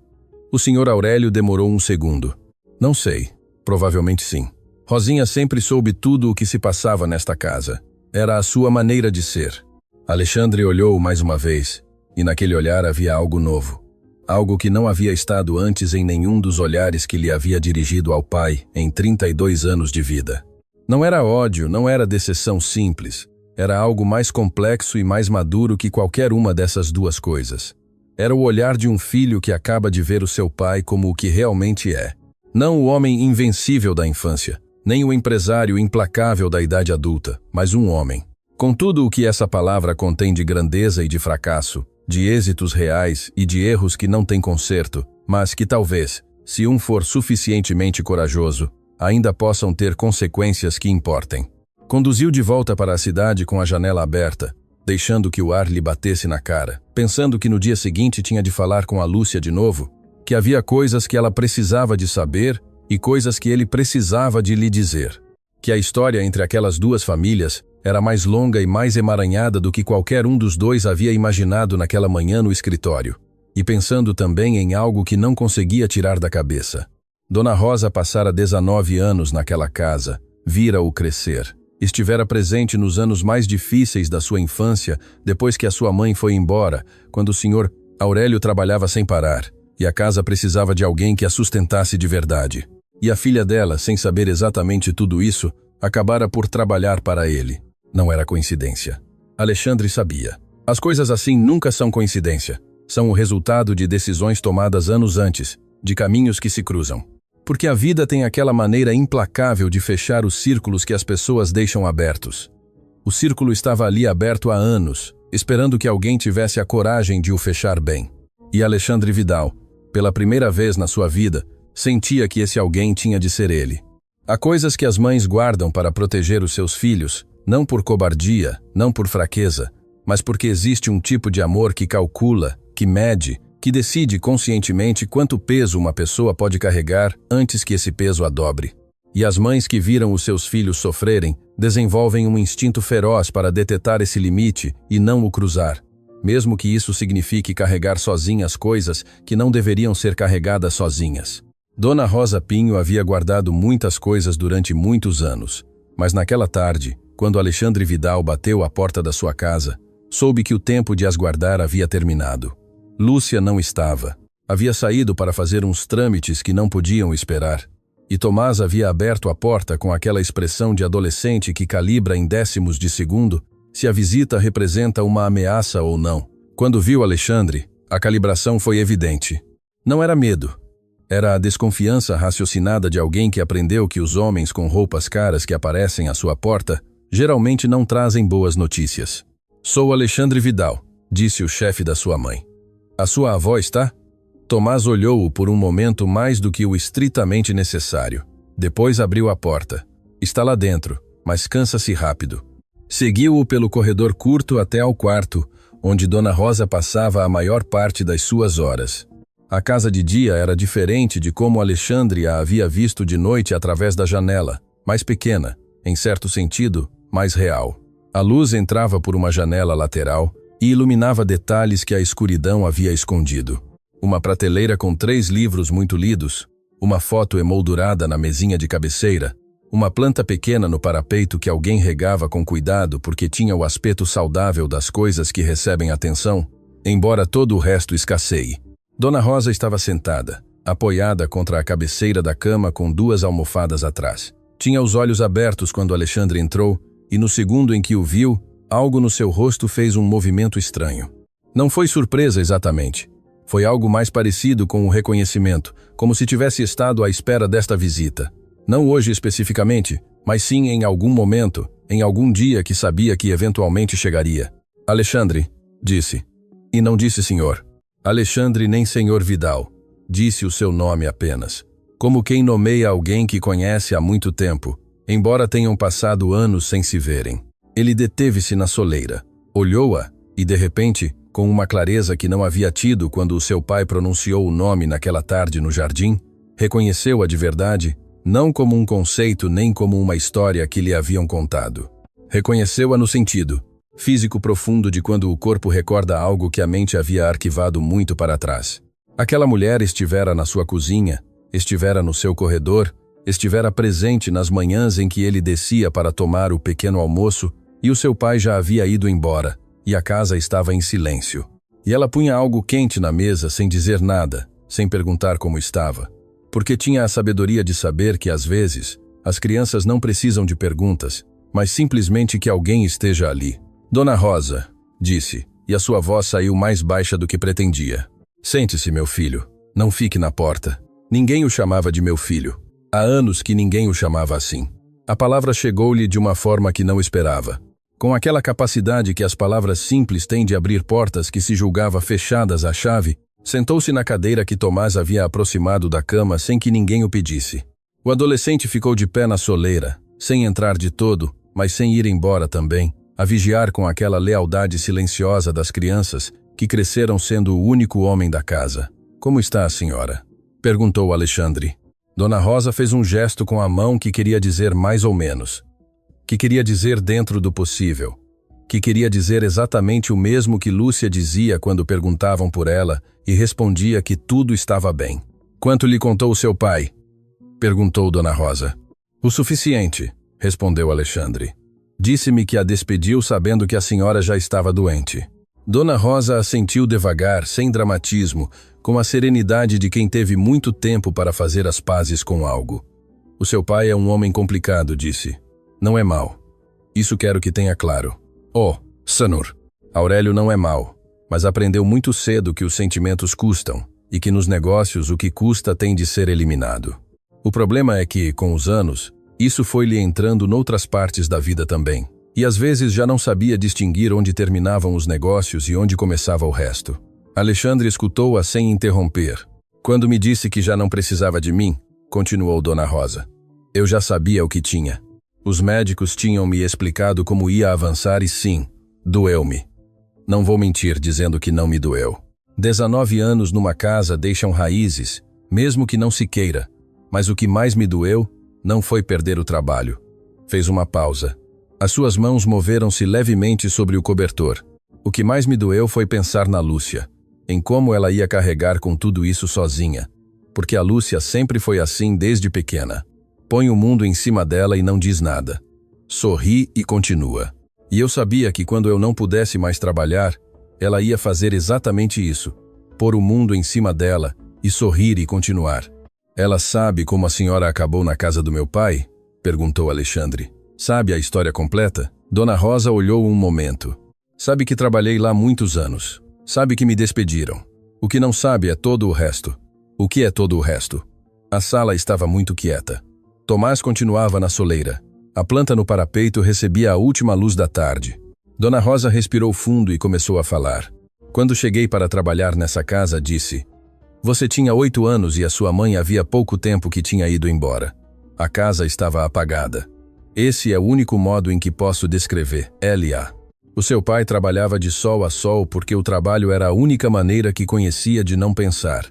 O senhor Aurélio demorou um segundo. "Não sei. Provavelmente sim. Rosinha sempre soube tudo o que se passava nesta casa. Era a sua maneira de ser." Alexandre olhou mais uma vez, e naquele olhar havia algo novo. algo que não havia estado antes em nenhum dos olhares que lhe havia dirigido ao pai em 32 anos de vida. Não era ódio, não era decepção simples. Era algo mais complexo e mais maduro que qualquer uma dessas duas coisas. Era o olhar de um filho que acaba de ver o seu pai como o que realmente é. Não o homem invencível da infância, nem o empresário implacável da idade adulta, mas um homem. Com tudo o que essa palavra contém de grandeza e de fracasso, de êxitos reais e de erros que não têm conserto, mas que talvez, se um for suficientemente corajoso, ainda possam ter consequências que importem. Conduziu de volta para a cidade com a janela aberta, deixando que o ar lhe batesse na cara, pensando que no dia seguinte tinha de falar com a Lúcia de novo, que havia coisas que ela precisava de saber e coisas que ele precisava de lhe dizer, que a história entre aquelas duas famílias era mais longa e mais emaranhada do que qualquer um dos dois havia imaginado naquela manhã no escritório, e pensando também em algo que não conseguia tirar da cabeça. Dona Rosa passara 19 anos naquela casa, vira-o crescer. Estivera presente nos anos mais difíceis da sua infância, depois que a sua mãe foi embora, quando o senhor Aurélio trabalhava sem parar, e a casa precisava de alguém que a sustentasse de verdade. E a filha dela, sem saber exatamente tudo isso, acabara por trabalhar para ele. Não era coincidência. Alexandre sabia. As coisas assim nunca são coincidência. São o resultado de decisões tomadas anos antes, de caminhos que se cruzam. Porque a vida tem aquela maneira implacável de fechar os círculos que as pessoas deixam abertos. O círculo estava ali aberto há anos, esperando que alguém tivesse a coragem de o fechar bem. E Alexandre Vidal, pela primeira vez na sua vida, sentia que esse alguém tinha de ser ele. Há coisas que as mães guardam para proteger os seus filhos, não por cobardia, não por fraqueza, mas porque existe um tipo de amor que calcula, que mede, que decide conscientemente quanto peso uma pessoa pode carregar antes que esse peso a dobre. E as mães que viram os seus filhos sofrerem desenvolvem um instinto feroz para detetar esse limite e não o cruzar, mesmo que isso signifique carregar sozinhas coisas que não deveriam ser carregadas sozinhas. Dona Rosa Pinho havia guardado muitas coisas durante muitos anos, mas naquela tarde, quando Alexandre Vidal bateu à porta da sua casa, soube que o tempo de as guardar havia terminado. Lúcia não estava. Havia saído para fazer uns trâmites que não podiam esperar. E Tomás havia aberto a porta com aquela expressão de adolescente que calibra em décimos de segundo se a visita representa uma ameaça ou não. Quando viu Alexandre, a calibração foi evidente. Não era medo. Era a desconfiança raciocinada de alguém que aprendeu que os homens com roupas caras que aparecem à sua porta geralmente não trazem boas notícias. Sou Alexandre Vidal, disse o chefe da sua mãe. A sua avó está? Tomás olhou-o por um momento mais do que o estritamente necessário. Depois abriu a porta. Está lá dentro, mas cansa-se rápido. Seguiu-o pelo corredor curto até ao quarto, onde Dona Rosa passava a maior parte das suas horas. A casa de dia era diferente de como Alexandre a havia visto de noite através da janela, mais pequena, em certo sentido, mais real. A luz entrava por uma janela lateral e iluminava detalhes que a escuridão havia escondido. Uma prateleira com 3 livros muito lidos, uma foto emoldurada na mesinha de cabeceira, uma planta pequena no parapeito que alguém regava com cuidado porque tinha o aspecto saudável das coisas que recebem atenção, embora todo o resto escasseie. Dona Rosa estava sentada, apoiada contra a cabeceira da cama com 2 almofadas atrás. Tinha os olhos abertos quando Alexandre entrou e no segundo em que o viu, algo no seu rosto fez um movimento estranho. Não foi surpresa exatamente. Foi algo mais parecido com o reconhecimento, como se tivesse estado à espera desta visita. Não hoje especificamente, mas sim em algum momento, em algum dia que sabia que eventualmente chegaria. Alexandre, disse. E não disse senhor. Alexandre nem senhor Vidal. Disse o seu nome apenas. Como quem nomeia alguém que conhece há muito tempo, embora tenham passado anos sem se verem. Ele deteve-se na soleira, olhou-a e, de repente, com uma clareza que não havia tido quando o seu pai pronunciou o nome naquela tarde no jardim, reconheceu-a de verdade, não como um conceito nem como uma história que lhe haviam contado. Reconheceu-a no sentido físico profundo de quando o corpo recorda algo que a mente havia arquivado muito para trás. Aquela mulher estivera na sua cozinha, estivera no seu corredor, estivera presente nas manhãs em que ele descia para tomar o pequeno almoço e o seu pai já havia ido embora, e a casa estava em silêncio. E ela punha algo quente na mesa sem dizer nada, sem perguntar como estava. Porque tinha a sabedoria de saber que, às vezes, as crianças não precisam de perguntas, mas simplesmente que alguém esteja ali. Dona Rosa, disse, e a sua voz saiu mais baixa do que pretendia. Sente-se, meu filho. Não fique na porta. Ninguém o chamava de meu filho. Há anos que ninguém o chamava assim. A palavra chegou-lhe de uma forma que não esperava. Com aquela capacidade que as palavras simples têm de abrir portas que se julgava fechadas à chave, sentou-se na cadeira que Tomás havia aproximado da cama sem que ninguém o pedisse. O adolescente ficou de pé na soleira, sem entrar de todo, mas sem ir embora também, a vigiar com aquela lealdade silenciosa das crianças que cresceram sendo o único homem da casa. Como está a senhora? Perguntou Alexandre. Dona Rosa fez um gesto com a mão que queria dizer mais ou menos. Que queria dizer dentro do possível. Que queria dizer exatamente o mesmo que Lúcia dizia quando perguntavam por ela e respondia que tudo estava bem. Quanto lhe contou seu pai? Perguntou Dona Rosa. O suficiente, respondeu Alexandre. Disse-me que a despediu sabendo que a senhora já estava doente. Dona Rosa assentiu devagar, sem dramatismo, com a serenidade de quem teve muito tempo para fazer as pazes com algo. O seu pai é um homem complicado, disse. Não é mau. Isso quero que tenha claro. Oh, Sanur, Aurélio não é mau, mas aprendeu muito cedo que os sentimentos custam e que nos negócios o que custa tem de ser eliminado. O problema é que, com os anos, isso foi-lhe entrando noutras partes da vida também, e às vezes já não sabia distinguir onde terminavam os negócios e onde começava o resto. Alexandre escutou-a sem interromper. Quando me disse que já não precisava de mim, continuou Dona Rosa, eu já sabia o que tinha. Os médicos tinham me explicado como ia avançar e sim, doeu-me. Não vou mentir dizendo que não me doeu. 19 anos numa casa deixam raízes, mesmo que não se queira, mas o que mais me doeu não foi perder o trabalho. Fez uma pausa. As suas mãos moveram-se levemente sobre o cobertor. O que mais me doeu foi pensar na Lúcia, em como ela ia carregar com tudo isso sozinha, porque a Lúcia sempre foi assim desde pequena. Põe o mundo em cima dela e não diz nada. Sorri e continua. E eu sabia que quando eu não pudesse mais trabalhar, ela ia fazer exatamente isso, pôr o mundo em cima dela e sorrir e continuar. Ela sabe como a senhora acabou na casa do meu pai? Perguntou Alexandre. Sabe a história completa? Dona Rosa olhou um momento. Sabe que trabalhei lá muitos anos. Sabe que me despediram. O que não sabe é todo o resto. O que é todo o resto? A sala estava muito quieta. Tomás continuava na soleira. A planta no parapeito recebia a última luz da tarde. Dona Rosa respirou fundo e começou a falar. Quando cheguei para trabalhar nessa casa, disse: Você tinha 8 anos e a sua mãe havia pouco tempo que tinha ido embora. A casa estava apagada. Esse é o único modo em que posso descrever, L.A. O seu pai trabalhava de sol a sol porque o trabalho era a única maneira que conhecia de não pensar.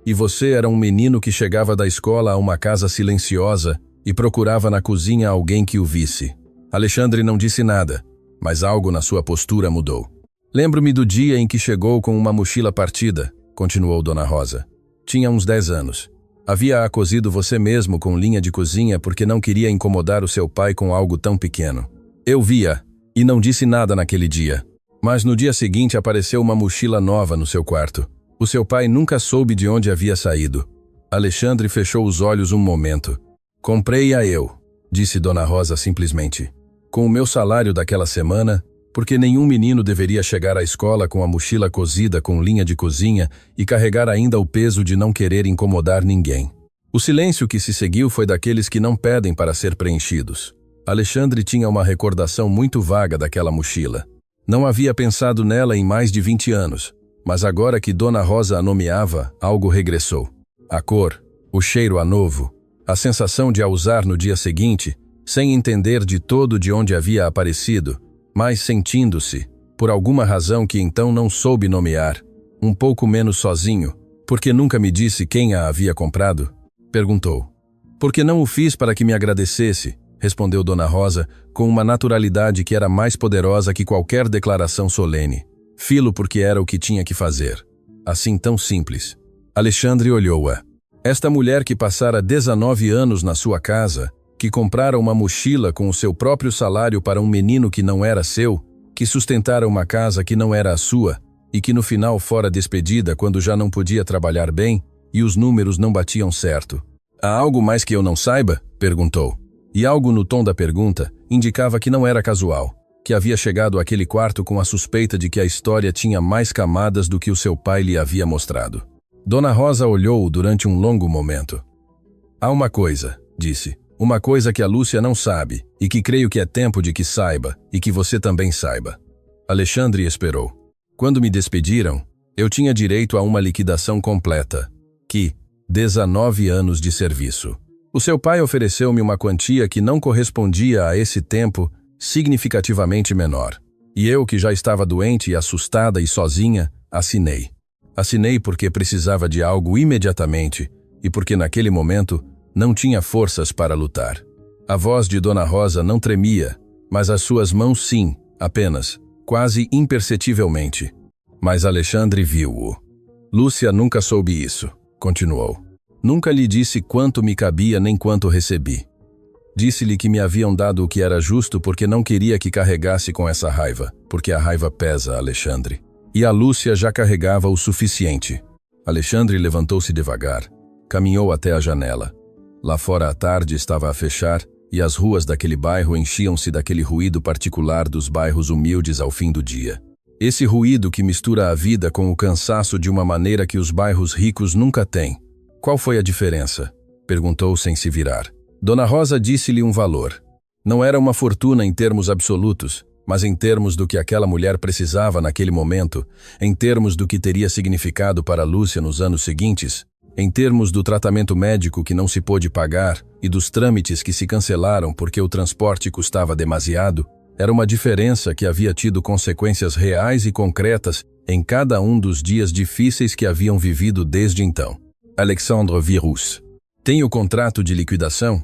E você era um menino que chegava da escola a uma casa silenciosa e procurava na cozinha alguém que o visse. Alexandre não disse nada, mas algo na sua postura mudou. Lembro-me do dia em que chegou com uma mochila partida, continuou Dona Rosa. Tinha uns 10 anos. Havia cosido você mesmo com linha de cozinha porque não queria incomodar o seu pai com algo tão pequeno. Eu via, e não disse nada naquele dia. Mas no dia seguinte apareceu uma mochila nova no seu quarto. O seu pai nunca soube de onde havia saído. Alexandre fechou os olhos um momento. Comprei-a eu, disse Dona Rosa simplesmente. Com o meu salário daquela semana, porque nenhum menino deveria chegar à escola com a mochila cosida com linha de cozinha e carregar ainda o peso de não querer incomodar ninguém. O silêncio que se seguiu foi daqueles que não pedem para ser preenchidos. Alexandre tinha uma recordação muito vaga daquela mochila. Não havia pensado nela em mais de 20 anos. Mas agora que Dona Rosa a nomeava, algo regressou. A cor, o cheiro a novo, a sensação de a usar no dia seguinte, sem entender de todo de onde havia aparecido, mas sentindo-se, por alguma razão que então não soube nomear, um pouco menos sozinho, porque nunca me disse quem a havia comprado? Perguntou. Porque não o fiz para que me agradecesse, respondeu Dona Rosa, com uma naturalidade que era mais poderosa que qualquer declaração solene. Filo porque era o que tinha que fazer. Assim tão simples. Alexandre olhou-a. Esta mulher que passara 19 anos na sua casa, que comprara uma mochila com o seu próprio salário para um menino que não era seu, que sustentara uma casa que não era a sua, e que no final fora despedida quando já não podia trabalhar bem e os números não batiam certo. Há algo mais que eu não saiba? Perguntou. E algo no tom da pergunta indicava que não era casual, que havia chegado àquele quarto com a suspeita de que a história tinha mais camadas do que o seu pai lhe havia mostrado. Dona Rosa olhou-o durante um longo momento. Há uma coisa, disse, uma coisa que a Lúcia não sabe e que creio que é tempo de que saiba e que você também saiba. Alexandre esperou. Quando me despediram, eu tinha direito a uma liquidação completa, 19 anos de serviço. O seu pai ofereceu-me uma quantia que não correspondia a esse tempo, significativamente menor. E eu, que já estava doente e assustada e sozinha, assinei. Assinei porque precisava de algo imediatamente e porque naquele momento não tinha forças para lutar. A voz de Dona Rosa não tremia, mas as suas mãos sim, apenas, quase imperceptivelmente. Mas Alexandre viu-o. Lúcia nunca soube isso, continuou. Nunca lhe disse quanto me cabia nem quanto recebi. Disse-lhe que me haviam dado o que era justo porque não queria que carregasse com essa raiva, porque a raiva pesa, Alexandre. E a Lúcia já carregava o suficiente. Alexandre levantou-se devagar, caminhou até a janela. Lá fora a tarde estava a fechar e as ruas daquele bairro enchiam-se daquele ruído particular dos bairros humildes ao fim do dia. Esse ruído que mistura a vida com o cansaço de uma maneira que os bairros ricos nunca têm. Qual foi a diferença? Perguntou sem se virar. Dona Rosa disse-lhe um valor. Não era uma fortuna em termos absolutos, mas em termos do que aquela mulher precisava naquele momento, em termos do que teria significado para Lúcia nos anos seguintes, em termos do tratamento médico que não se pôde pagar e dos trâmites que se cancelaram porque o transporte custava demasiado, era uma diferença que havia tido consequências reais e concretas em cada um dos dias difíceis que haviam vivido desde então. Alexandre Virus. Tem o contrato de liquidação?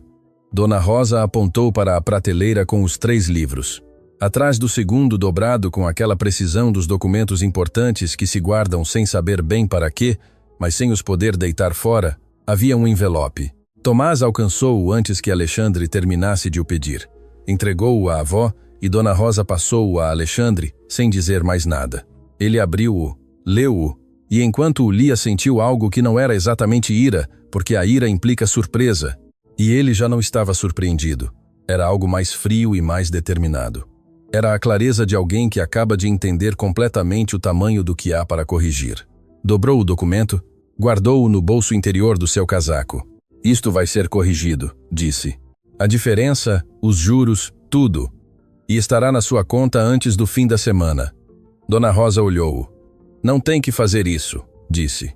Dona Rosa apontou para a prateleira com os 3 livros. Atrás do segundo dobrado com aquela precisão dos documentos importantes que se guardam sem saber bem para quê, mas sem os poder deitar fora, havia um envelope. Tomás alcançou-o antes que Alexandre terminasse de o pedir. Entregou-o à avó e Dona Rosa passou-o a Alexandre sem dizer mais nada. Ele abriu-o, leu-o, e enquanto o lia sentiu algo que não era exatamente ira, porque a ira implica surpresa, e ele já não estava surpreendido. Era algo mais frio e mais determinado. Era a clareza de alguém que acaba de entender completamente o tamanho do que há para corrigir. Dobrou o documento, guardou-o no bolso interior do seu casaco. Isto vai ser corrigido, disse. A diferença, os juros, tudo. E estará na sua conta antes do fim da semana. Dona Rosa olhou-o. Não tem que fazer isso, disse.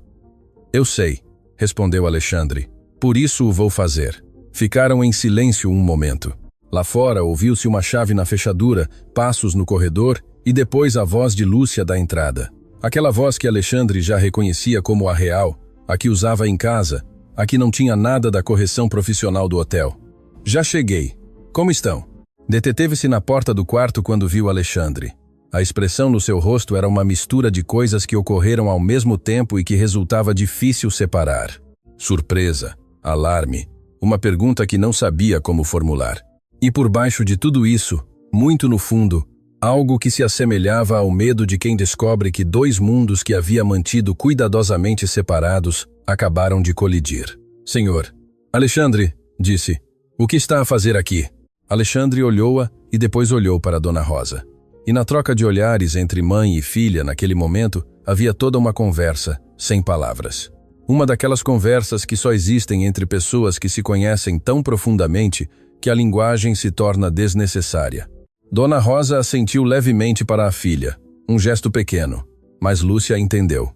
Eu sei, respondeu Alexandre. Por isso o vou fazer. Ficaram em silêncio um momento. Lá fora ouviu-se uma chave na fechadura, passos no corredor e depois a voz de Lúcia da entrada. Aquela voz que Alexandre já reconhecia como a real, a que usava em casa, a que não tinha nada da correção profissional do hotel. Já cheguei. Como estão? Deteve-se na porta do quarto quando viu Alexandre. A expressão no seu rosto era uma mistura de coisas que ocorreram ao mesmo tempo e que resultava difícil separar. Surpresa, alarme, uma pergunta que não sabia como formular. E por baixo de tudo isso, muito no fundo, algo que se assemelhava ao medo de quem descobre que 2 mundos que havia mantido cuidadosamente separados acabaram de colidir. Senhor, Alexandre, disse, o que está a fazer aqui? Alexandre olhou-a e depois olhou para Dona Rosa. E na troca de olhares entre mãe e filha naquele momento, havia toda uma conversa, sem palavras. Uma daquelas conversas que só existem entre pessoas que se conhecem tão profundamente que a linguagem se torna desnecessária. Dona Rosa assentiu levemente para a filha, um gesto pequeno, mas Lúcia entendeu.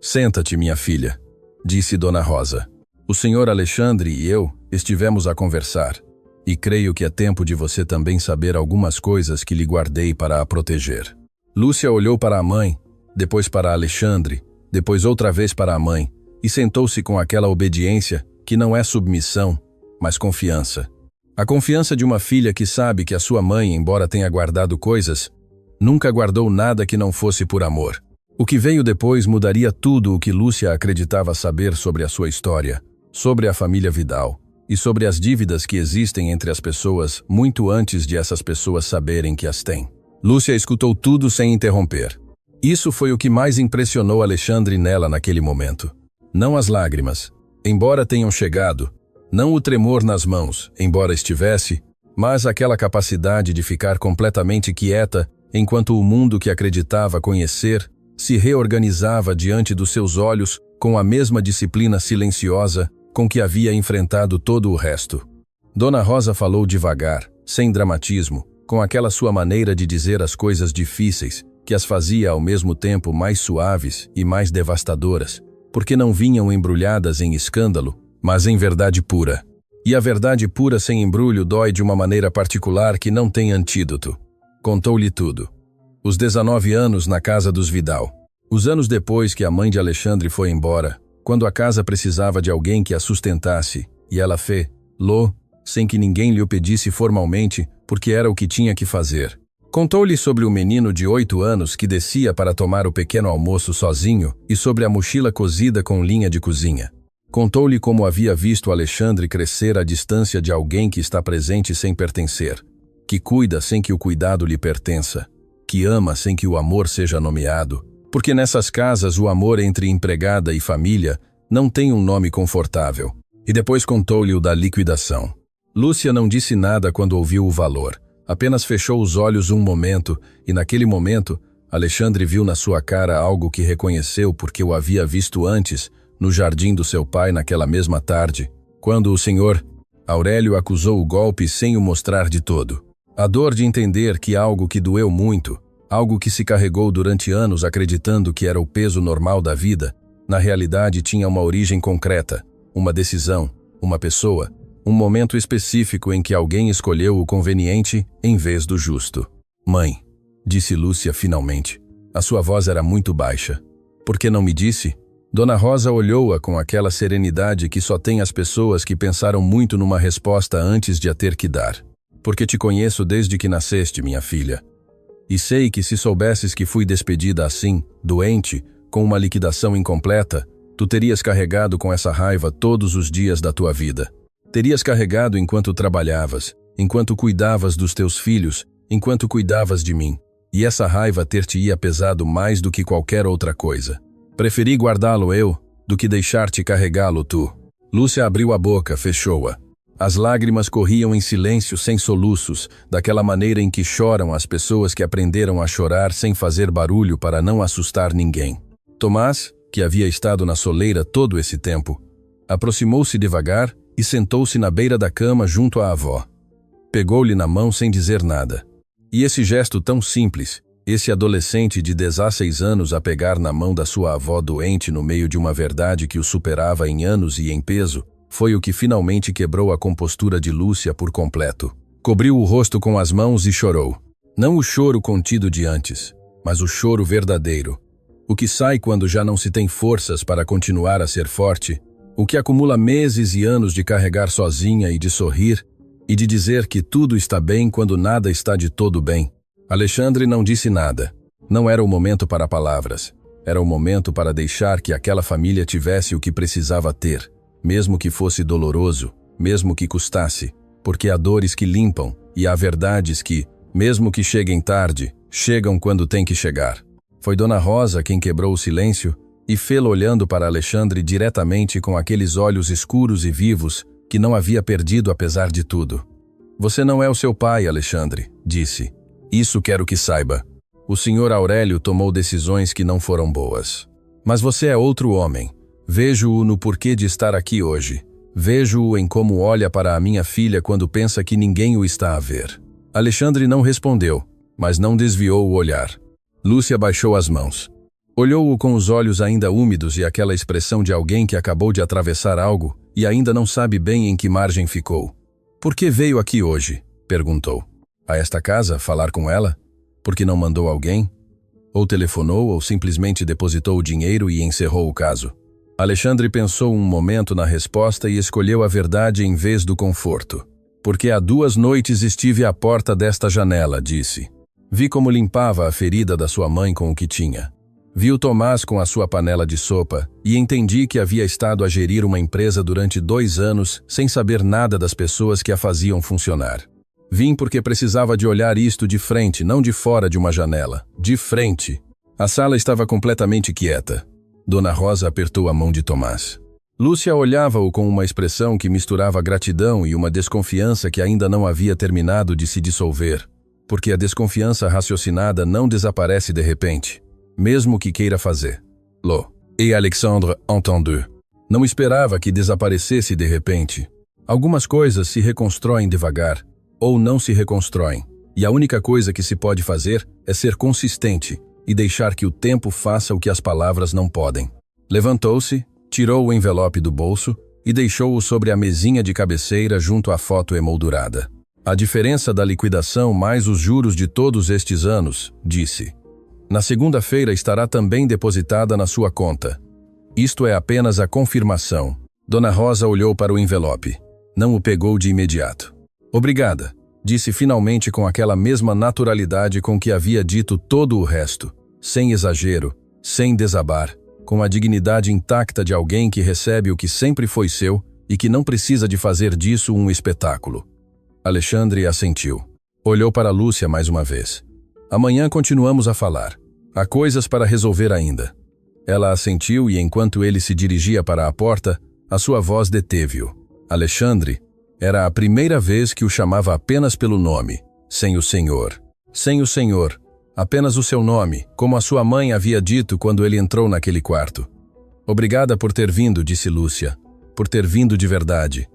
Senta-te, minha filha, disse Dona Rosa. O senhor Alexandre e eu estivemos a conversar, e creio que é tempo de você também saber algumas coisas que lhe guardei para a proteger. Lúcia olhou para a mãe, depois para Alexandre, depois outra vez para a mãe, e sentou-se com aquela obediência que não é submissão, mas confiança. A confiança de uma filha que sabe que a sua mãe, embora tenha guardado coisas, nunca guardou nada que não fosse por amor. O que veio depois mudaria tudo o que Lúcia acreditava saber sobre a sua história, sobre a família Vidal e sobre as dívidas que existem entre as pessoas muito antes de essas pessoas saberem que as têm. Lúcia escutou tudo sem interromper. Isso foi o que mais impressionou Alexandre nela naquele momento. Não as lágrimas, embora tenham chegado, não o tremor nas mãos, embora estivesse, mas aquela capacidade de ficar completamente quieta enquanto o mundo que acreditava conhecer se reorganizava diante dos seus olhos com a mesma disciplina silenciosa com que havia enfrentado todo o resto. Dona Rosa falou devagar, sem dramatismo, com aquela sua maneira de dizer as coisas difíceis, que as fazia ao mesmo tempo mais suaves e mais devastadoras, porque não vinham embrulhadas em escândalo, mas em verdade pura. E a verdade pura sem embrulho dói de uma maneira particular que não tem antídoto. Contou-lhe tudo. Os 19 anos na casa dos Vidal. Os anos depois que a mãe de Alexandre foi embora, quando a casa precisava de alguém que a sustentasse, e ela fez-lo, sem que ninguém lhe o pedisse formalmente, porque era o que tinha que fazer. Contou-lhe sobre o menino de 8 anos que descia para tomar o pequeno almoço sozinho e sobre a mochila cosida com linha de cozinha. Contou-lhe como havia visto Alexandre crescer à distância de alguém que está presente sem pertencer, que cuida sem que o cuidado lhe pertença, que ama sem que o amor seja nomeado, porque nessas casas o amor entre empregada e família não tem um nome confortável. E depois contou-lhe o da liquidação. Lúcia não disse nada quando ouviu o valor, apenas fechou os olhos um momento, e naquele momento, Alexandre viu na sua cara algo que reconheceu porque o havia visto antes, no jardim do seu pai naquela mesma tarde, quando o senhor Aurélio acusou o golpe sem o mostrar de todo. A dor de entender que algo que doeu muito, algo que se carregou durante anos acreditando que era o peso normal da vida, na realidade tinha uma origem concreta, uma decisão, uma pessoa, um momento específico em que alguém escolheu o conveniente em vez do justo. Mãe, disse Lúcia finalmente. A sua voz era muito baixa. Por que não me disse? Dona Rosa olhou-a com aquela serenidade que só tem as pessoas que pensaram muito numa resposta antes de a ter que dar. Porque te conheço desde que nasceste, minha filha. E sei que se soubesses que fui despedida assim, doente, com uma liquidação incompleta, tu terias carregado com essa raiva todos os dias da tua vida. Terias carregado enquanto trabalhavas, enquanto cuidavas dos teus filhos, enquanto cuidavas de mim. E essa raiva ter-te-ia pesado mais do que qualquer outra coisa. Preferi guardá-lo eu, do que deixar-te carregá-lo tu. Lúcia abriu a boca, fechou-a. As lágrimas corriam em silêncio sem soluços, daquela maneira em que choram as pessoas que aprenderam a chorar sem fazer barulho para não assustar ninguém. Tomás, que havia estado na soleira todo esse tempo, aproximou-se devagar e sentou-se na beira da cama junto à avó. Pegou-lhe na mão sem dizer nada. E esse gesto tão simples, esse adolescente de 16 anos a pegar na mão da sua avó doente no meio de uma verdade que o superava em anos e em peso, foi o que finalmente quebrou a compostura de Lúcia por completo. Cobriu o rosto com as mãos e chorou. Não o choro contido de antes, mas o choro verdadeiro. O que sai quando já não se tem forças para continuar a ser forte, o que acumula meses e anos de carregar sozinha e de sorrir, e de dizer que tudo está bem quando nada está de todo bem. Alexandre não disse nada. Não era o momento para palavras. Era o momento para deixar que aquela família tivesse o que precisava ter, mesmo que fosse doloroso, mesmo que custasse, porque há dores que limpam e há verdades que, mesmo que cheguem tarde, chegam quando tem que chegar. Foi Dona Rosa quem quebrou o silêncio e fê-lo olhando para Alexandre diretamente com aqueles olhos escuros e vivos que não havia perdido apesar de tudo. Você não é o seu pai, Alexandre, disse. Isso quero que saiba. O senhor Aurélio tomou decisões que não foram boas. Mas você é outro homem. Vejo-o no porquê de estar aqui hoje. Vejo-o em como olha para a minha filha quando pensa que ninguém o está a ver. Alexandre não respondeu, mas não desviou o olhar. Lúcia baixou as mãos. Olhou-o com os olhos ainda úmidos e aquela expressão de alguém que acabou de atravessar algo e ainda não sabe bem em que margem ficou. Por que veio aqui hoje? Perguntou. A esta casa, falar com ela? Porque não mandou alguém? Ou telefonou ou simplesmente depositou o dinheiro e encerrou o caso? Alexandre pensou um momento na resposta e escolheu a verdade em vez do conforto. Porque há 2 noites estive à porta desta janela, disse. Vi como limpava a ferida da sua mãe com o que tinha. Vi o Tomás com a sua panela de sopa e entendi que havia estado a gerir uma empresa durante 2 anos sem saber nada das pessoas que a faziam funcionar. Vim porque precisava de olhar isto de frente, não de fora de uma janela. De frente. A sala estava completamente quieta. Dona Rosa apertou a mão de Tomás. Lúcia olhava-o com uma expressão que misturava gratidão e uma desconfiança que ainda não havia terminado de se dissolver, porque a desconfiança raciocinada não desaparece de repente, mesmo que queira fazer-lo. E Alexandre entendeu. Não esperava que desaparecesse de repente. Algumas coisas se reconstroem devagar, ou não se reconstroem, e a única coisa que se pode fazer é ser consistente e deixar que o tempo faça o que as palavras não podem. Levantou-se, tirou o envelope do bolso e deixou-o sobre a mesinha de cabeceira junto à foto emoldurada. A diferença da liquidação mais os juros de todos estes anos, disse. Na segunda-feira estará também depositada na sua conta. Isto é apenas a confirmação. Dona Rosa olhou para o envelope. Não o pegou de imediato. Obrigada, disse finalmente com aquela mesma naturalidade com que havia dito todo o resto, sem exagero, sem desabar, com a dignidade intacta de alguém que recebe o que sempre foi seu e que não precisa de fazer disso um espetáculo. Alexandre assentiu. Olhou para Lúcia mais uma vez. Amanhã continuamos a falar. Há coisas para resolver ainda. Ela assentiu e enquanto ele se dirigia para a porta, a sua voz deteve-o. Alexandre era a primeira vez que o chamava apenas pelo nome, sem o senhor. Sem o senhor. Apenas o seu nome, como a sua mãe havia dito quando ele entrou naquele quarto. Obrigada por ter vindo, disse Lúcia. Por ter vindo de verdade.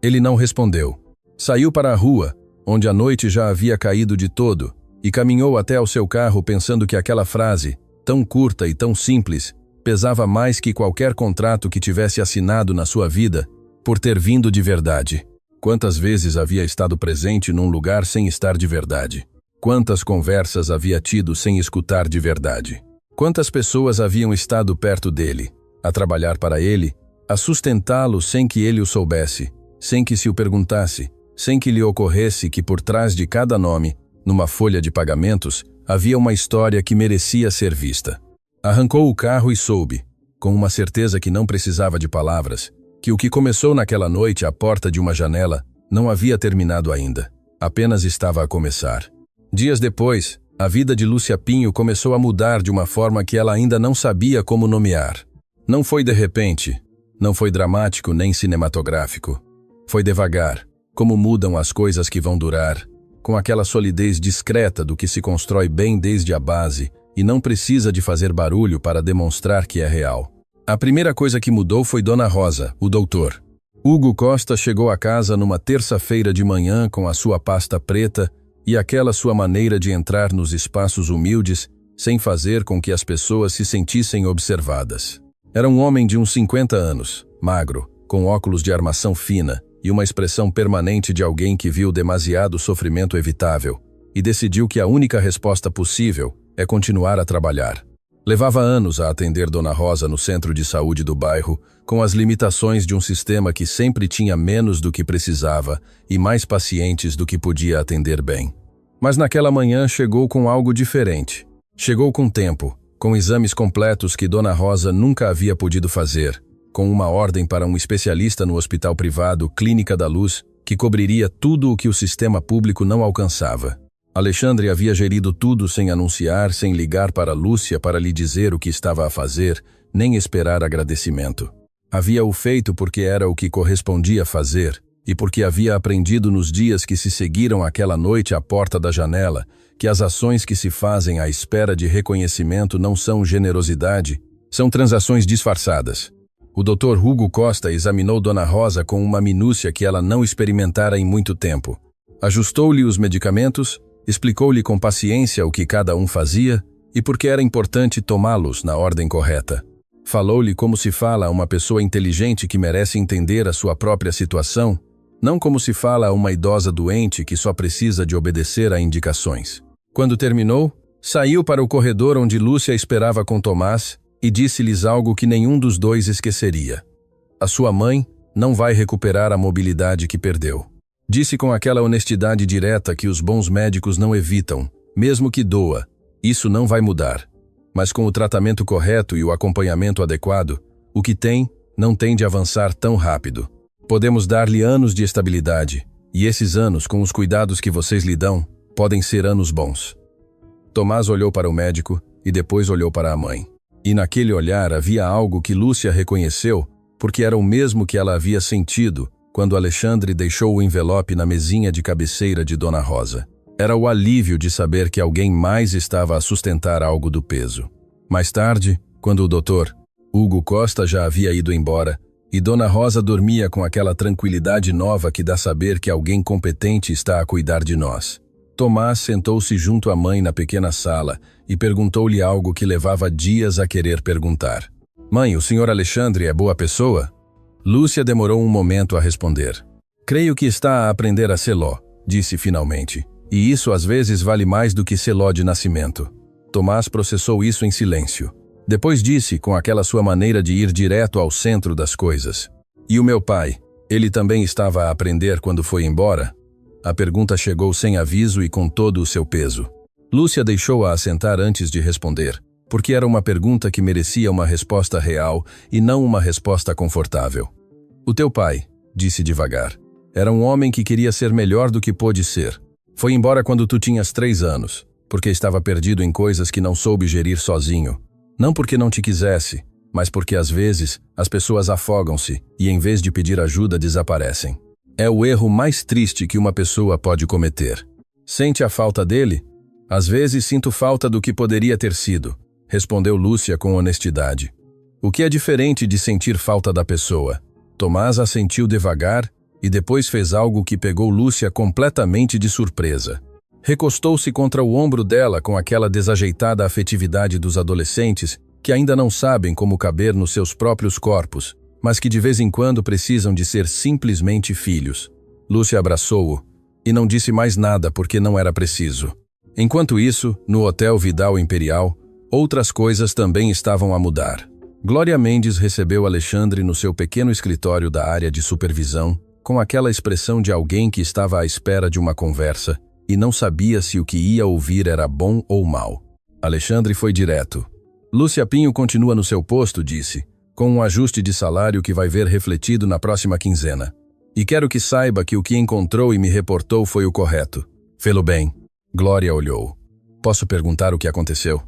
Ele não respondeu. Saiu para a rua, onde a noite já havia caído de todo, e caminhou até ao seu carro pensando que aquela frase, tão curta e tão simples, pesava mais que qualquer contrato que tivesse assinado na sua vida, por ter vindo de verdade. Quantas vezes havia estado presente num lugar sem estar de verdade? Quantas conversas havia tido sem escutar de verdade? Quantas pessoas haviam estado perto dele, a trabalhar para ele, a sustentá-lo sem que ele o soubesse, sem que se o perguntasse, sem que lhe ocorresse que por trás de cada nome, numa folha de pagamentos, havia uma história que merecia ser vista. Arrancou o carro e soube, com uma certeza que não precisava de palavras, que o que começou naquela noite à porta de uma janela não havia terminado ainda, apenas estava a começar. Dias depois, a vida de Lúcia Pinho começou a mudar de uma forma que ela ainda não sabia como nomear. Não foi de repente, não foi dramático nem cinematográfico. Foi devagar, como mudam as coisas que vão durar, com aquela solidez discreta do que se constrói bem desde a base e não precisa de fazer barulho para demonstrar que é real. A primeira coisa que mudou foi Dona Rosa, o doutor. Hugo Costa chegou a casa numa terça-feira de manhã com a sua pasta preta e aquela sua maneira de entrar nos espaços humildes sem fazer com que as pessoas se sentissem observadas. Era um homem de uns 50 anos, magro, com óculos de armação fina e uma expressão permanente de alguém que viu demasiado sofrimento evitável e decidiu que a única resposta possível é continuar a trabalhar. Levava anos a atender Dona Rosa no centro de saúde do bairro, com as limitações de um sistema que sempre tinha menos do que precisava e mais pacientes do que podia atender bem. Mas naquela manhã chegou com algo diferente. Chegou com tempo, com exames completos que Dona Rosa nunca havia podido fazer, com uma ordem para um especialista no hospital privado Clínica da Luz, que cobriria tudo o que o sistema público não alcançava. Alexandre havia gerido tudo sem anunciar, sem ligar para Lúcia para lhe dizer o que estava a fazer, nem esperar agradecimento. Havia-o feito porque era o que correspondia fazer, e porque havia aprendido nos dias que se seguiram aquela noite à porta da janela, que as ações que se fazem à espera de reconhecimento não são generosidade, são transações disfarçadas. O Dr. Hugo Costa examinou Dona Rosa com uma minúcia que ela não experimentara em muito tempo. Ajustou-lhe os medicamentos, explicou-lhe com paciência o que cada um fazia e por que era importante tomá-los na ordem correta. Falou-lhe como se fala a uma pessoa inteligente que merece entender a sua própria situação, não como se fala a uma idosa doente que só precisa de obedecer a indicações. Quando terminou, saiu para o corredor onde Lúcia esperava com Tomás e disse-lhes algo que nenhum dos dois esqueceria. A sua mãe não vai recuperar a mobilidade que perdeu. Disse com aquela honestidade direta que os bons médicos não evitam, mesmo que doa. Isso não vai mudar. Mas com o tratamento correto e o acompanhamento adequado, o que tem, não tem de avançar tão rápido. Podemos dar-lhe anos de estabilidade, e esses anos, com os cuidados que vocês lhe dão, podem ser anos bons. Tomás olhou para o médico e depois olhou para a mãe. E naquele olhar havia algo que Lúcia reconheceu, porque era o mesmo que ela havia sentido quando Alexandre deixou o envelope na mesinha de cabeceira de Dona Rosa. Era o alívio de saber que alguém mais estava a sustentar algo do peso. Mais tarde, quando o doutor Hugo Costa já havia ido embora, e Dona Rosa dormia com aquela tranquilidade nova que dá saber que alguém competente está a cuidar de nós. Tomás sentou-se junto à mãe na pequena sala e perguntou-lhe algo que levava dias a querer perguntar. Mãe, o senhor Alexandre é boa pessoa? Lúcia demorou um momento a responder. Creio que está a aprender a ser ló, disse finalmente. E isso às vezes vale mais do que ser ló de nascimento. Tomás processou isso em silêncio. Depois disse, com aquela sua maneira de ir direto ao centro das coisas. E o meu pai? Ele também estava a aprender quando foi embora? A pergunta chegou sem aviso e com todo o seu peso. Lúcia deixou-a assentar antes de responder, porque era uma pergunta que merecia uma resposta real e não uma resposta confortável. O teu pai, disse devagar, era um homem que queria ser melhor do que pôde ser. Foi embora quando tu tinhas 3 anos, porque estava perdido em coisas que não soube gerir sozinho. Não porque não te quisesse, mas porque às vezes as pessoas afogam-se e em vez de pedir ajuda desaparecem. É o erro mais triste que uma pessoa pode cometer. Sente a falta dele? Às vezes sinto falta do que poderia ter sido, respondeu Lúcia com honestidade. O que é diferente de sentir falta da pessoa? Tomás assentiu devagar e depois fez algo que pegou Lúcia completamente de surpresa. Recostou-se contra o ombro dela com aquela desajeitada afetividade dos adolescentes que ainda não sabem como caber nos seus próprios corpos, mas que de vez em quando precisam de ser simplesmente filhos. Lúcia abraçou-o e não disse mais nada porque não era preciso. Enquanto isso, no Hotel Vidal Imperial, outras coisas também estavam a mudar. Glória Mendes recebeu Alexandre no seu pequeno escritório da área de supervisão, com aquela expressão de alguém que estava à espera de uma conversa e não sabia se o que ia ouvir era bom ou mal. Alexandre foi direto. Lúcia Pinho continua no seu posto, disse, com um ajuste de salário que vai ver refletido na próxima quinzena. E quero que saiba que o que encontrou e me reportou foi o correto. Fê-lo bem. Glória olhou. Posso perguntar o que aconteceu?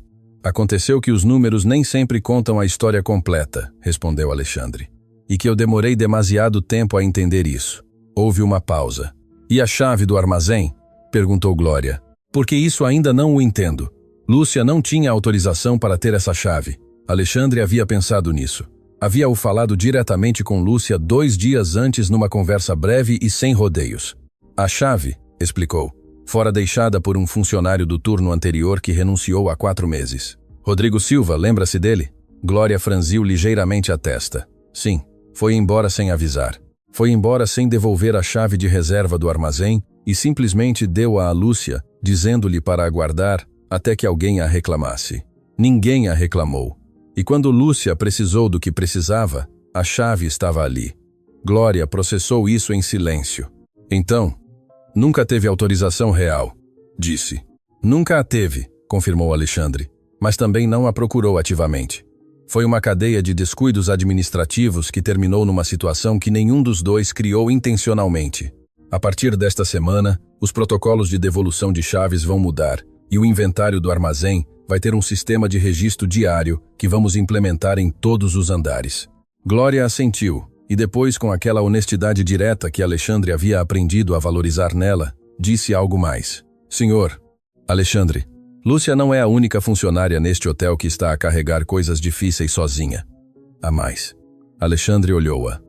Aconteceu que os números nem sempre contam a história completa, respondeu Alexandre. E que eu demorei demasiado tempo a entender isso. Houve uma pausa. E a chave do armazém? Perguntou Glória. Porque isso ainda não o entendo. Lúcia não tinha autorização para ter essa chave. Alexandre havia pensado nisso. Havia-o falado diretamente com Lúcia 2 dias antes numa conversa breve e sem rodeios. A chave, explicou, fora deixada por um funcionário do turno anterior que renunciou há 4 meses. Rodrigo Silva, lembra-se dele? Glória franziu ligeiramente a testa. Sim, foi embora sem avisar. Foi embora sem devolver a chave de reserva do armazém e simplesmente deu-a a Lúcia, dizendo-lhe para aguardar até que alguém a reclamasse. Ninguém a reclamou. E quando Lúcia precisou do que precisava, a chave estava ali. Glória processou isso em silêncio. Então, nunca teve autorização real, disse. Nunca a teve, confirmou Alexandre, mas também não a procurou ativamente. Foi uma cadeia de descuidos administrativos que terminou numa situação que nenhum dos dois criou intencionalmente. A partir desta semana, os protocolos de devolução de chaves vão mudar e o inventário do armazém vai ter um sistema de registro diário que vamos implementar em todos os andares. Glória assentiu e depois, com aquela honestidade direta que Alexandre havia aprendido a valorizar nela, disse algo mais. Senhor, Alexandre, Lúcia não é a única funcionária neste hotel que está a carregar coisas difíceis sozinha. Há mais. Alexandre olhou-a.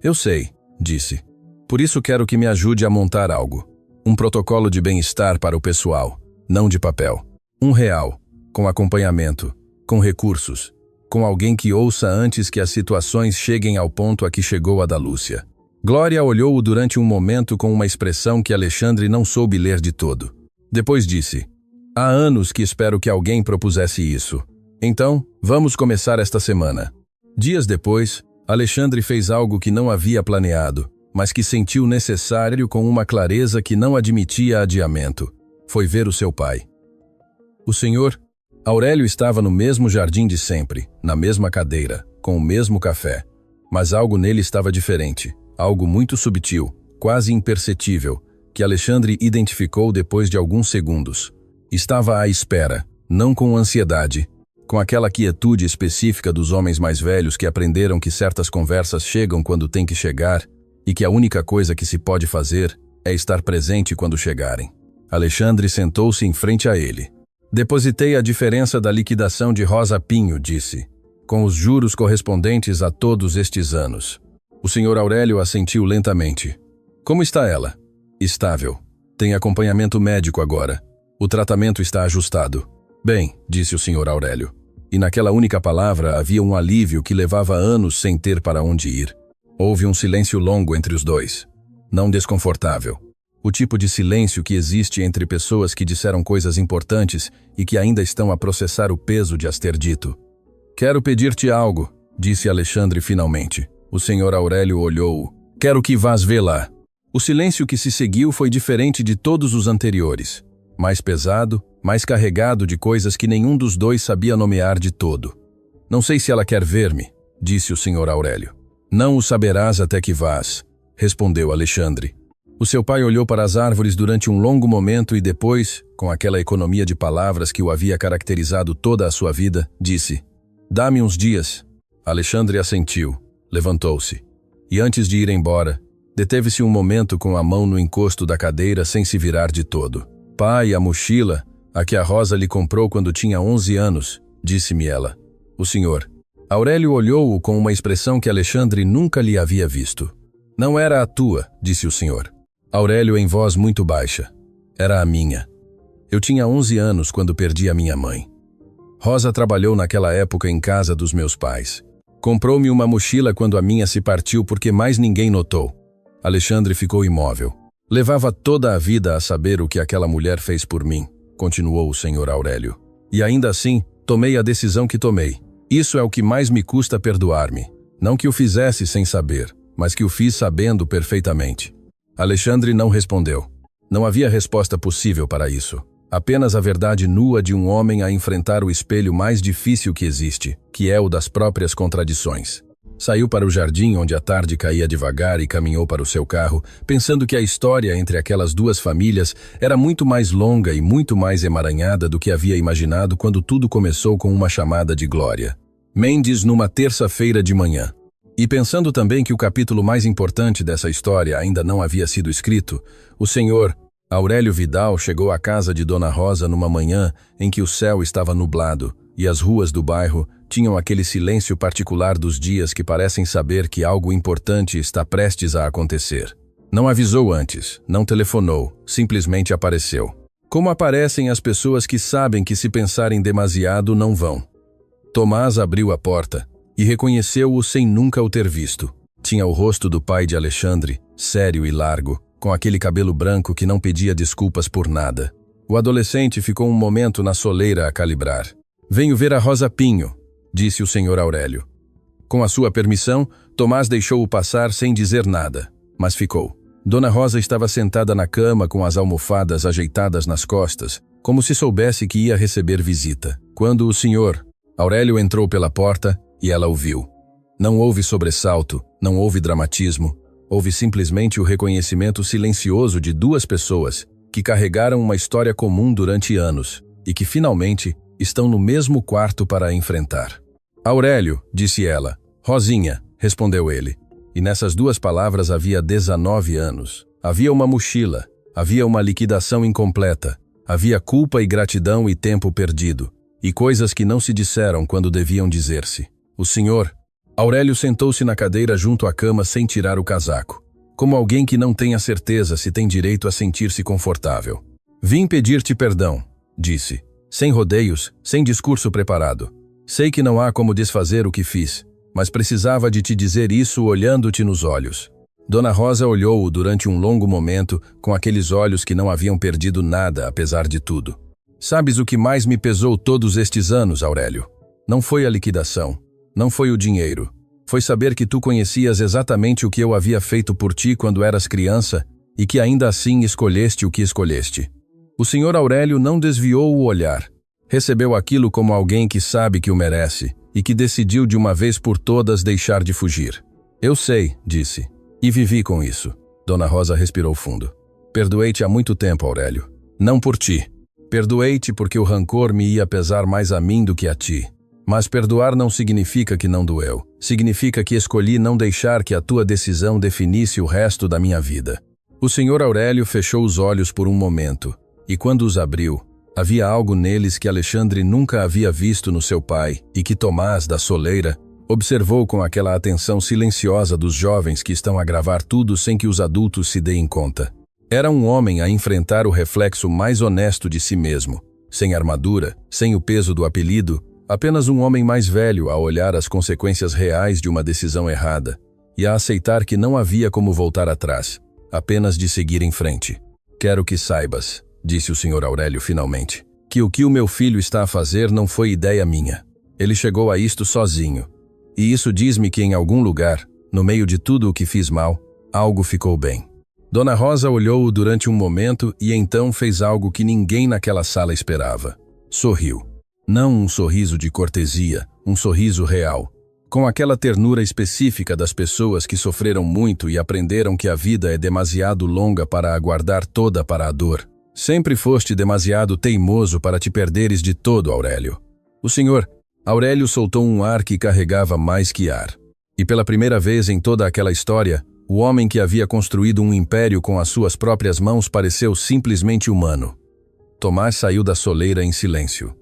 Eu sei, disse. Por isso quero que me ajude a montar algo. Um protocolo de bem-estar para o pessoal, não de papel. R$1, com acompanhamento, com recursos, com alguém que ouça antes que as situações cheguem ao ponto a que chegou a da Lúcia. Glória olhou-o durante um momento com uma expressão que Alexandre não soube ler de todo. Depois disse, há anos que espero que alguém propusesse isso. Então, vamos começar esta semana. Dias depois, Alexandre fez algo que não havia planeado, mas que sentiu necessário com uma clareza que não admitia adiamento. Foi ver o seu pai. O senhor Aurélio estava no mesmo jardim de sempre, na mesma cadeira, com o mesmo café. Mas algo nele estava diferente, algo muito subtil, quase imperceptível, que Alexandre identificou depois de alguns segundos. Estava à espera, não com ansiedade, com aquela quietude específica dos homens mais velhos que aprenderam que certas conversas chegam quando têm que chegar e que a única coisa que se pode fazer é estar presente quando chegarem. Alexandre sentou-se em frente a ele. Depositei a diferença da liquidação de Rosa Pinho, disse, com os juros correspondentes a todos estes anos. O Sr. Aurélio assentiu lentamente. Como está ela? Estável. Tem acompanhamento médico agora. O tratamento está ajustado. Bem, disse o Sr. Aurélio. E naquela única palavra havia um alívio que levava anos sem ter para onde ir. Houve um silêncio longo entre os dois. Não desconfortável. O tipo de silêncio que existe entre pessoas que disseram coisas importantes e que ainda estão a processar o peso de as ter dito. Quero pedir-te algo, disse Alexandre finalmente. O Sr. Aurélio olhou-o. Quero que vás vê-la. O silêncio que se seguiu foi diferente de todos os anteriores. Mais pesado, mais carregado de coisas que nenhum dos dois sabia nomear de todo. Não sei se ela quer ver-me, disse o Sr. Aurélio. Não o saberás até que vás, respondeu Alexandre. O seu pai olhou para as árvores durante um longo momento e depois, com aquela economia de palavras que o havia caracterizado toda a sua vida, disse: Dá-me uns dias. Alexandre assentiu, levantou-se. E antes de ir embora, deteve-se um momento com a mão no encosto da cadeira sem se virar de todo. Pai, a mochila, a que a Rosa lhe comprou quando tinha 11 anos, disse-me ela. O senhor. Aurélio olhou-o com uma expressão que Alexandre nunca lhe havia visto. Não era a tua, disse o senhor. Aurélio em voz muito baixa. Era a minha. Eu tinha 11 anos quando perdi a minha mãe. Rosa trabalhou naquela época em casa dos meus pais. Comprou-me uma mochila quando a minha se partiu porque mais ninguém notou. Alexandre ficou imóvel. Levava toda a vida a saber o que aquela mulher fez por mim, continuou o Sr. Aurélio. E ainda assim, tomei a decisão que tomei. Isso é o que mais me custa perdoar-me. Não que o fizesse sem saber, mas que o fiz sabendo perfeitamente. Alexandre não respondeu. Não havia resposta possível para isso. Apenas a verdade nua de um homem a enfrentar o espelho mais difícil que existe, que é o das próprias contradições. Saiu para o jardim onde a tarde caía devagar e caminhou para o seu carro, pensando que a história entre aquelas duas famílias era muito mais longa e muito mais emaranhada do que havia imaginado quando tudo começou com uma chamada de Glória. Mendes numa terça-feira de manhã. E pensando também que o capítulo mais importante dessa história ainda não havia sido escrito, o senhor Aurélio Vidal chegou à casa de Dona Rosa numa manhã em que o céu estava nublado e as ruas do bairro tinham aquele silêncio particular dos dias que parecem saber que algo importante está prestes a acontecer. Não avisou antes, não telefonou, simplesmente apareceu. Como aparecem as pessoas que sabem que se pensarem demasiado não vão. Tomás abriu a porta e reconheceu-o sem nunca o ter visto. Tinha o rosto do pai de Alexandre, sério e largo, com aquele cabelo branco que não pedia desculpas por nada. O adolescente ficou um momento na soleira a calibrar. Venho ver a Rosa Pinho, disse o Sr. Aurélio. Com a sua permissão, Tomás deixou-o passar sem dizer nada, mas ficou. Dona Rosa estava sentada na cama com as almofadas ajeitadas nas costas, como se soubesse que ia receber visita. Quando o Sr. Aurélio entrou pela porta, e ela o viu. Não houve sobressalto, não houve dramatismo, houve simplesmente o reconhecimento silencioso de duas pessoas que carregaram uma história comum durante anos e que finalmente estão no mesmo quarto para a enfrentar. Aurélio, disse ela. Rosinha, respondeu ele. E nessas duas palavras havia 19 anos. Havia uma mochila, havia uma liquidação incompleta, havia culpa e gratidão e tempo perdido, e coisas que não se disseram quando deviam dizer-se. O senhor Aurélio sentou-se na cadeira junto à cama sem tirar o casaco, como alguém que não tem a certeza se tem direito a sentir-se confortável. Vim pedir-te perdão, disse, sem rodeios, sem discurso preparado. Sei que não há como desfazer o que fiz, mas precisava de te dizer isso olhando-te nos olhos. Dona Rosa olhou-o durante um longo momento com aqueles olhos que não haviam perdido nada apesar de tudo. Sabes o que mais me pesou todos estes anos, Aurélio? Não foi a liquidação. Não foi o dinheiro. Foi saber que tu conhecias exatamente o que eu havia feito por ti quando eras criança e que ainda assim escolheste o que escolheste. O Sr. Aurélio não desviou o olhar. Recebeu aquilo como alguém que sabe que o merece e que decidiu de uma vez por todas deixar de fugir. Eu sei, disse, e vivi com isso. Dona Rosa respirou fundo. Perdoei-te há muito tempo, Aurélio. Não por ti. Perdoei-te porque o rancor me ia pesar mais a mim do que a ti. Mas perdoar não significa que não doeu. Significa que escolhi não deixar que a tua decisão definisse o resto da minha vida. O Sr. Aurélio fechou os olhos por um momento, e quando os abriu, havia algo neles que Alexandre nunca havia visto no seu pai e que Tomás, da soleira, observou com aquela atenção silenciosa dos jovens que estão a gravar tudo sem que os adultos se deem conta. Era um homem a enfrentar o reflexo mais honesto de si mesmo, sem armadura, sem o peso do apelido, apenas um homem mais velho a olhar as consequências reais de uma decisão errada e a aceitar que não havia como voltar atrás, apenas de seguir em frente. Quero que saibas, disse o Sr. Aurélio finalmente, que o meu filho está a fazer não foi ideia minha. Ele chegou a isto sozinho. E isso diz-me que em algum lugar, no meio de tudo o que fiz mal, algo ficou bem. Dona Rosa olhou-o durante um momento e então fez algo que ninguém naquela sala esperava. Sorriu. Não um sorriso de cortesia, um sorriso real. Com aquela ternura específica das pessoas que sofreram muito e aprenderam que a vida é demasiado longa para aguardar toda para a dor. Sempre foste demasiado teimoso para te perderes de todo, Aurélio. O senhor Aurélio soltou um ar que carregava mais que ar. E pela primeira vez em toda aquela história, o homem que havia construído um império com as suas próprias mãos pareceu simplesmente humano. Tomás saiu da soleira em silêncio.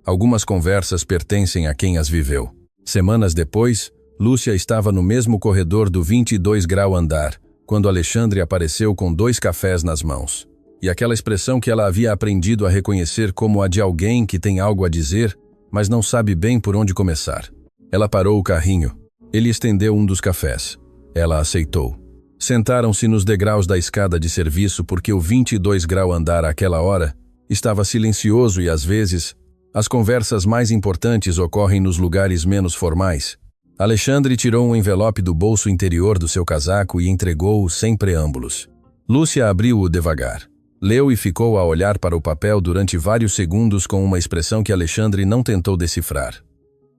Algumas conversas pertencem a quem as viveu. Semanas depois, Lúcia estava no mesmo corredor do 22 grau andar, quando Alexandre apareceu com 2 cafés nas mãos. E aquela expressão que ela havia aprendido a reconhecer como a de alguém que tem algo a dizer, mas não sabe bem por onde começar. Ela parou o carrinho. Ele estendeu um dos cafés. Ela aceitou. Sentaram-se nos degraus da escada de serviço porque o 22 grau andar àquela hora estava silencioso e às vezes as conversas mais importantes ocorrem nos lugares menos formais. Alexandre tirou um envelope do bolso interior do seu casaco e entregou-o sem preâmbulos. Lúcia abriu-o devagar. Leu e ficou a olhar para o papel durante vários segundos com uma expressão que Alexandre não tentou decifrar.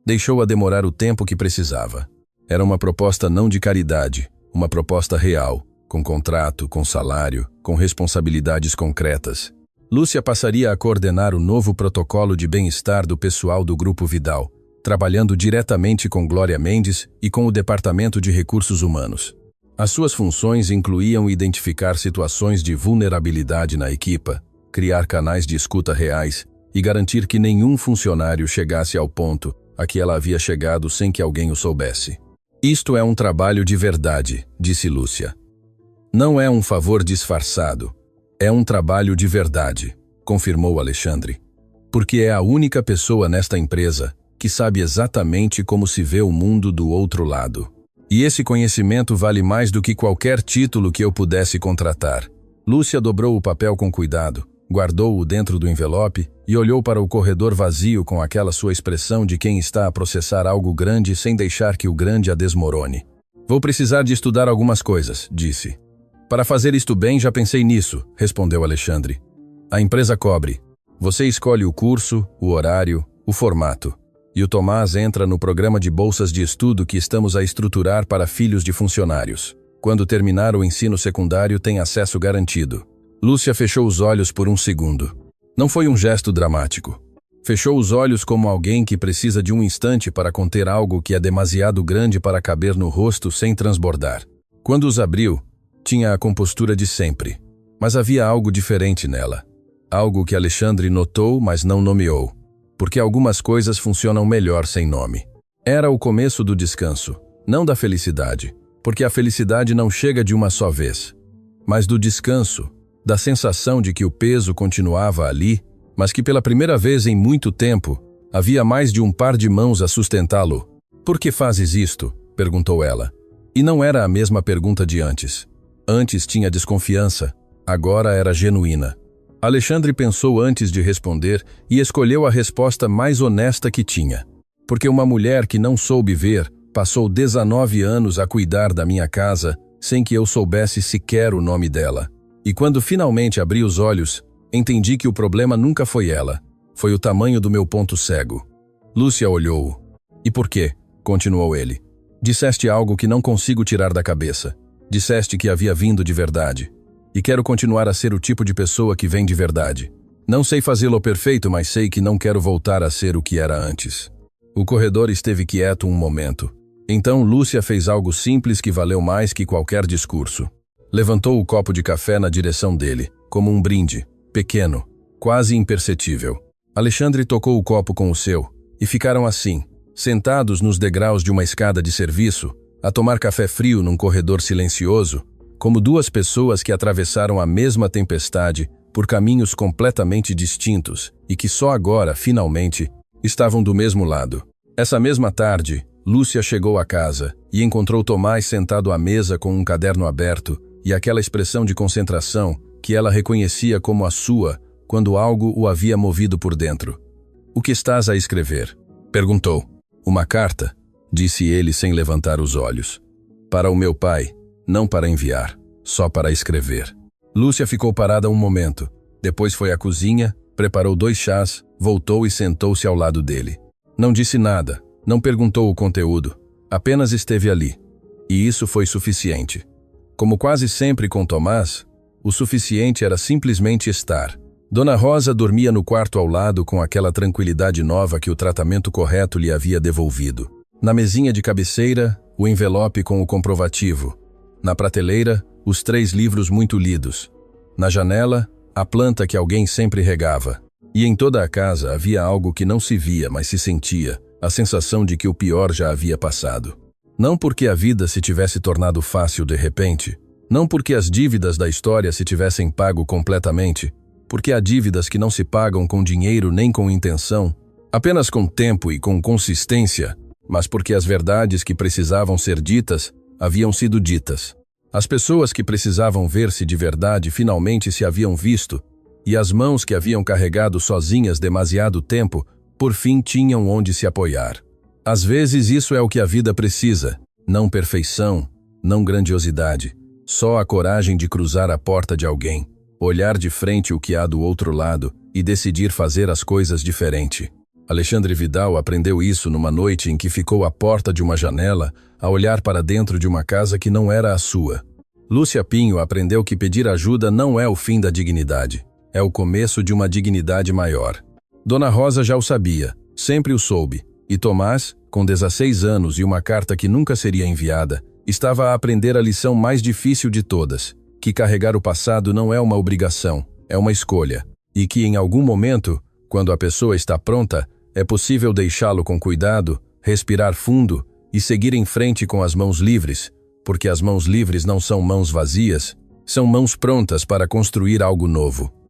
Deixou-a demorar o tempo que precisava. Era uma proposta não de caridade, uma proposta real, com contrato, com salário, com responsabilidades concretas. Lúcia passaria a coordenar o novo protocolo de bem-estar do pessoal do Grupo Vidal, trabalhando diretamente com Glória Mendes e com o Departamento de Recursos Humanos. As suas funções incluíam identificar situações de vulnerabilidade na equipa, criar canais de escuta reais e garantir que nenhum funcionário chegasse ao ponto a que ela havia chegado sem que alguém o soubesse. Isto é um trabalho de verdade, disse Lúcia. Não é um favor disfarçado. É um trabalho de verdade, confirmou Alexandre. Porque é a única pessoa nesta empresa que sabe exatamente como se vê o mundo do outro lado. E esse conhecimento vale mais do que qualquer título que eu pudesse contratar. Lúcia dobrou o papel com cuidado, guardou-o dentro do envelope e olhou para o corredor vazio com aquela sua expressão de quem está a processar algo grande sem deixar que o grande a desmorone. Vou precisar de estudar algumas coisas, disse. Para fazer isto bem, já pensei nisso, respondeu Alexandre. A empresa cobre. Você escolhe o curso, o horário, o formato. E o Tomás entra no programa de bolsas de estudo que estamos a estruturar para filhos de funcionários. Quando terminar o ensino secundário, tem acesso garantido. Lúcia fechou os olhos por um segundo. Não foi um gesto dramático. Fechou os olhos como alguém que precisa de um instante para conter algo que é demasiado grande para caber no rosto sem transbordar. Quando os abriu, tinha a compostura de sempre. Mas havia algo diferente nela. Algo que Alexandre notou, mas não nomeou. Porque algumas coisas funcionam melhor sem nome. Era o começo do descanso, não da felicidade, porque a felicidade não chega de uma só vez, mas do descanso, da sensação de que o peso continuava ali, mas que pela primeira vez em muito tempo, havia mais de um par de mãos a sustentá-lo. Por que fazes isto? Perguntou ela. E não era a mesma pergunta de antes. Antes tinha desconfiança, agora era genuína. Alexandre pensou antes de responder e escolheu a resposta mais honesta que tinha. Porque uma mulher que não soube ver passou 19 anos a cuidar da minha casa sem que eu soubesse sequer o nome dela. E quando finalmente abri os olhos, entendi que o problema nunca foi ela. Foi o tamanho do meu ponto cego. Lúcia olhou-o. E por quê? Continuou ele. Disseste algo que não consigo tirar da cabeça. Disseste que havia vindo de verdade. E quero continuar a ser o tipo de pessoa que vem de verdade. Não sei fazê-lo perfeito, mas sei que não quero voltar a ser o que era antes. O corredor esteve quieto um momento. Então Lúcia fez algo simples que valeu mais que qualquer discurso. Levantou o copo de café na direção dele, como um brinde, pequeno, quase imperceptível. Alexandre tocou o copo com o seu, e ficaram assim, sentados nos degraus de uma escada de serviço, a tomar café frio num corredor silencioso, como duas pessoas que atravessaram a mesma tempestade por caminhos completamente distintos e que só agora, finalmente, estavam do mesmo lado. Essa mesma tarde, Lúcia chegou à casa e encontrou Tomás sentado à mesa com um caderno aberto e aquela expressão de concentração que ela reconhecia como a sua quando algo o havia movido por dentro. "O que estás a escrever?" perguntou. "Uma carta", disse ele sem levantar os olhos. "Para o meu pai, não para enviar, só para escrever." Lúcia ficou parada um momento. Depois foi à cozinha, preparou 2 chás, voltou e sentou-se ao lado dele. Não disse nada, não perguntou o conteúdo, apenas esteve ali. E isso foi suficiente. Como quase sempre com Tomás, o suficiente era simplesmente estar. Dona Rosa dormia no quarto ao lado com aquela tranquilidade nova que o tratamento correto lhe havia devolvido. Na mesinha de cabeceira, o envelope com o comprovativo. Na prateleira, os 3 livros muito lidos. Na janela, a planta que alguém sempre regava. E em toda a casa havia algo que não se via, mas se sentia, a sensação de que o pior já havia passado. Não porque a vida se tivesse tornado fácil de repente, não porque as dívidas da história se tivessem pago completamente, porque há dívidas que não se pagam com dinheiro nem com intenção, apenas com tempo e com consistência, mas porque as verdades que precisavam ser ditas haviam sido ditas. As pessoas que precisavam ver-se de verdade finalmente se haviam visto, e as mãos que haviam carregado sozinhas demasiado tempo, por fim tinham onde se apoiar. Às vezes isso é o que a vida precisa, não perfeição, não grandiosidade, só a coragem de cruzar a porta de alguém, olhar de frente o que há do outro lado e decidir fazer as coisas diferente. Alexandre Vidal aprendeu isso numa noite em que ficou à porta de uma janela a olhar para dentro de uma casa que não era a sua. Lúcia Pinho aprendeu que pedir ajuda não é o fim da dignidade, é o começo de uma dignidade maior. Dona Rosa já o sabia, sempre o soube, e Tomás, com 16 anos e uma carta que nunca seria enviada, estava a aprender a lição mais difícil de todas, que carregar o passado não é uma obrigação, é uma escolha, e que em algum momento, quando a pessoa está pronta, é possível deixá-lo com cuidado, respirar fundo e seguir em frente com as mãos livres, porque as mãos livres não são mãos vazias, são mãos prontas para construir algo novo.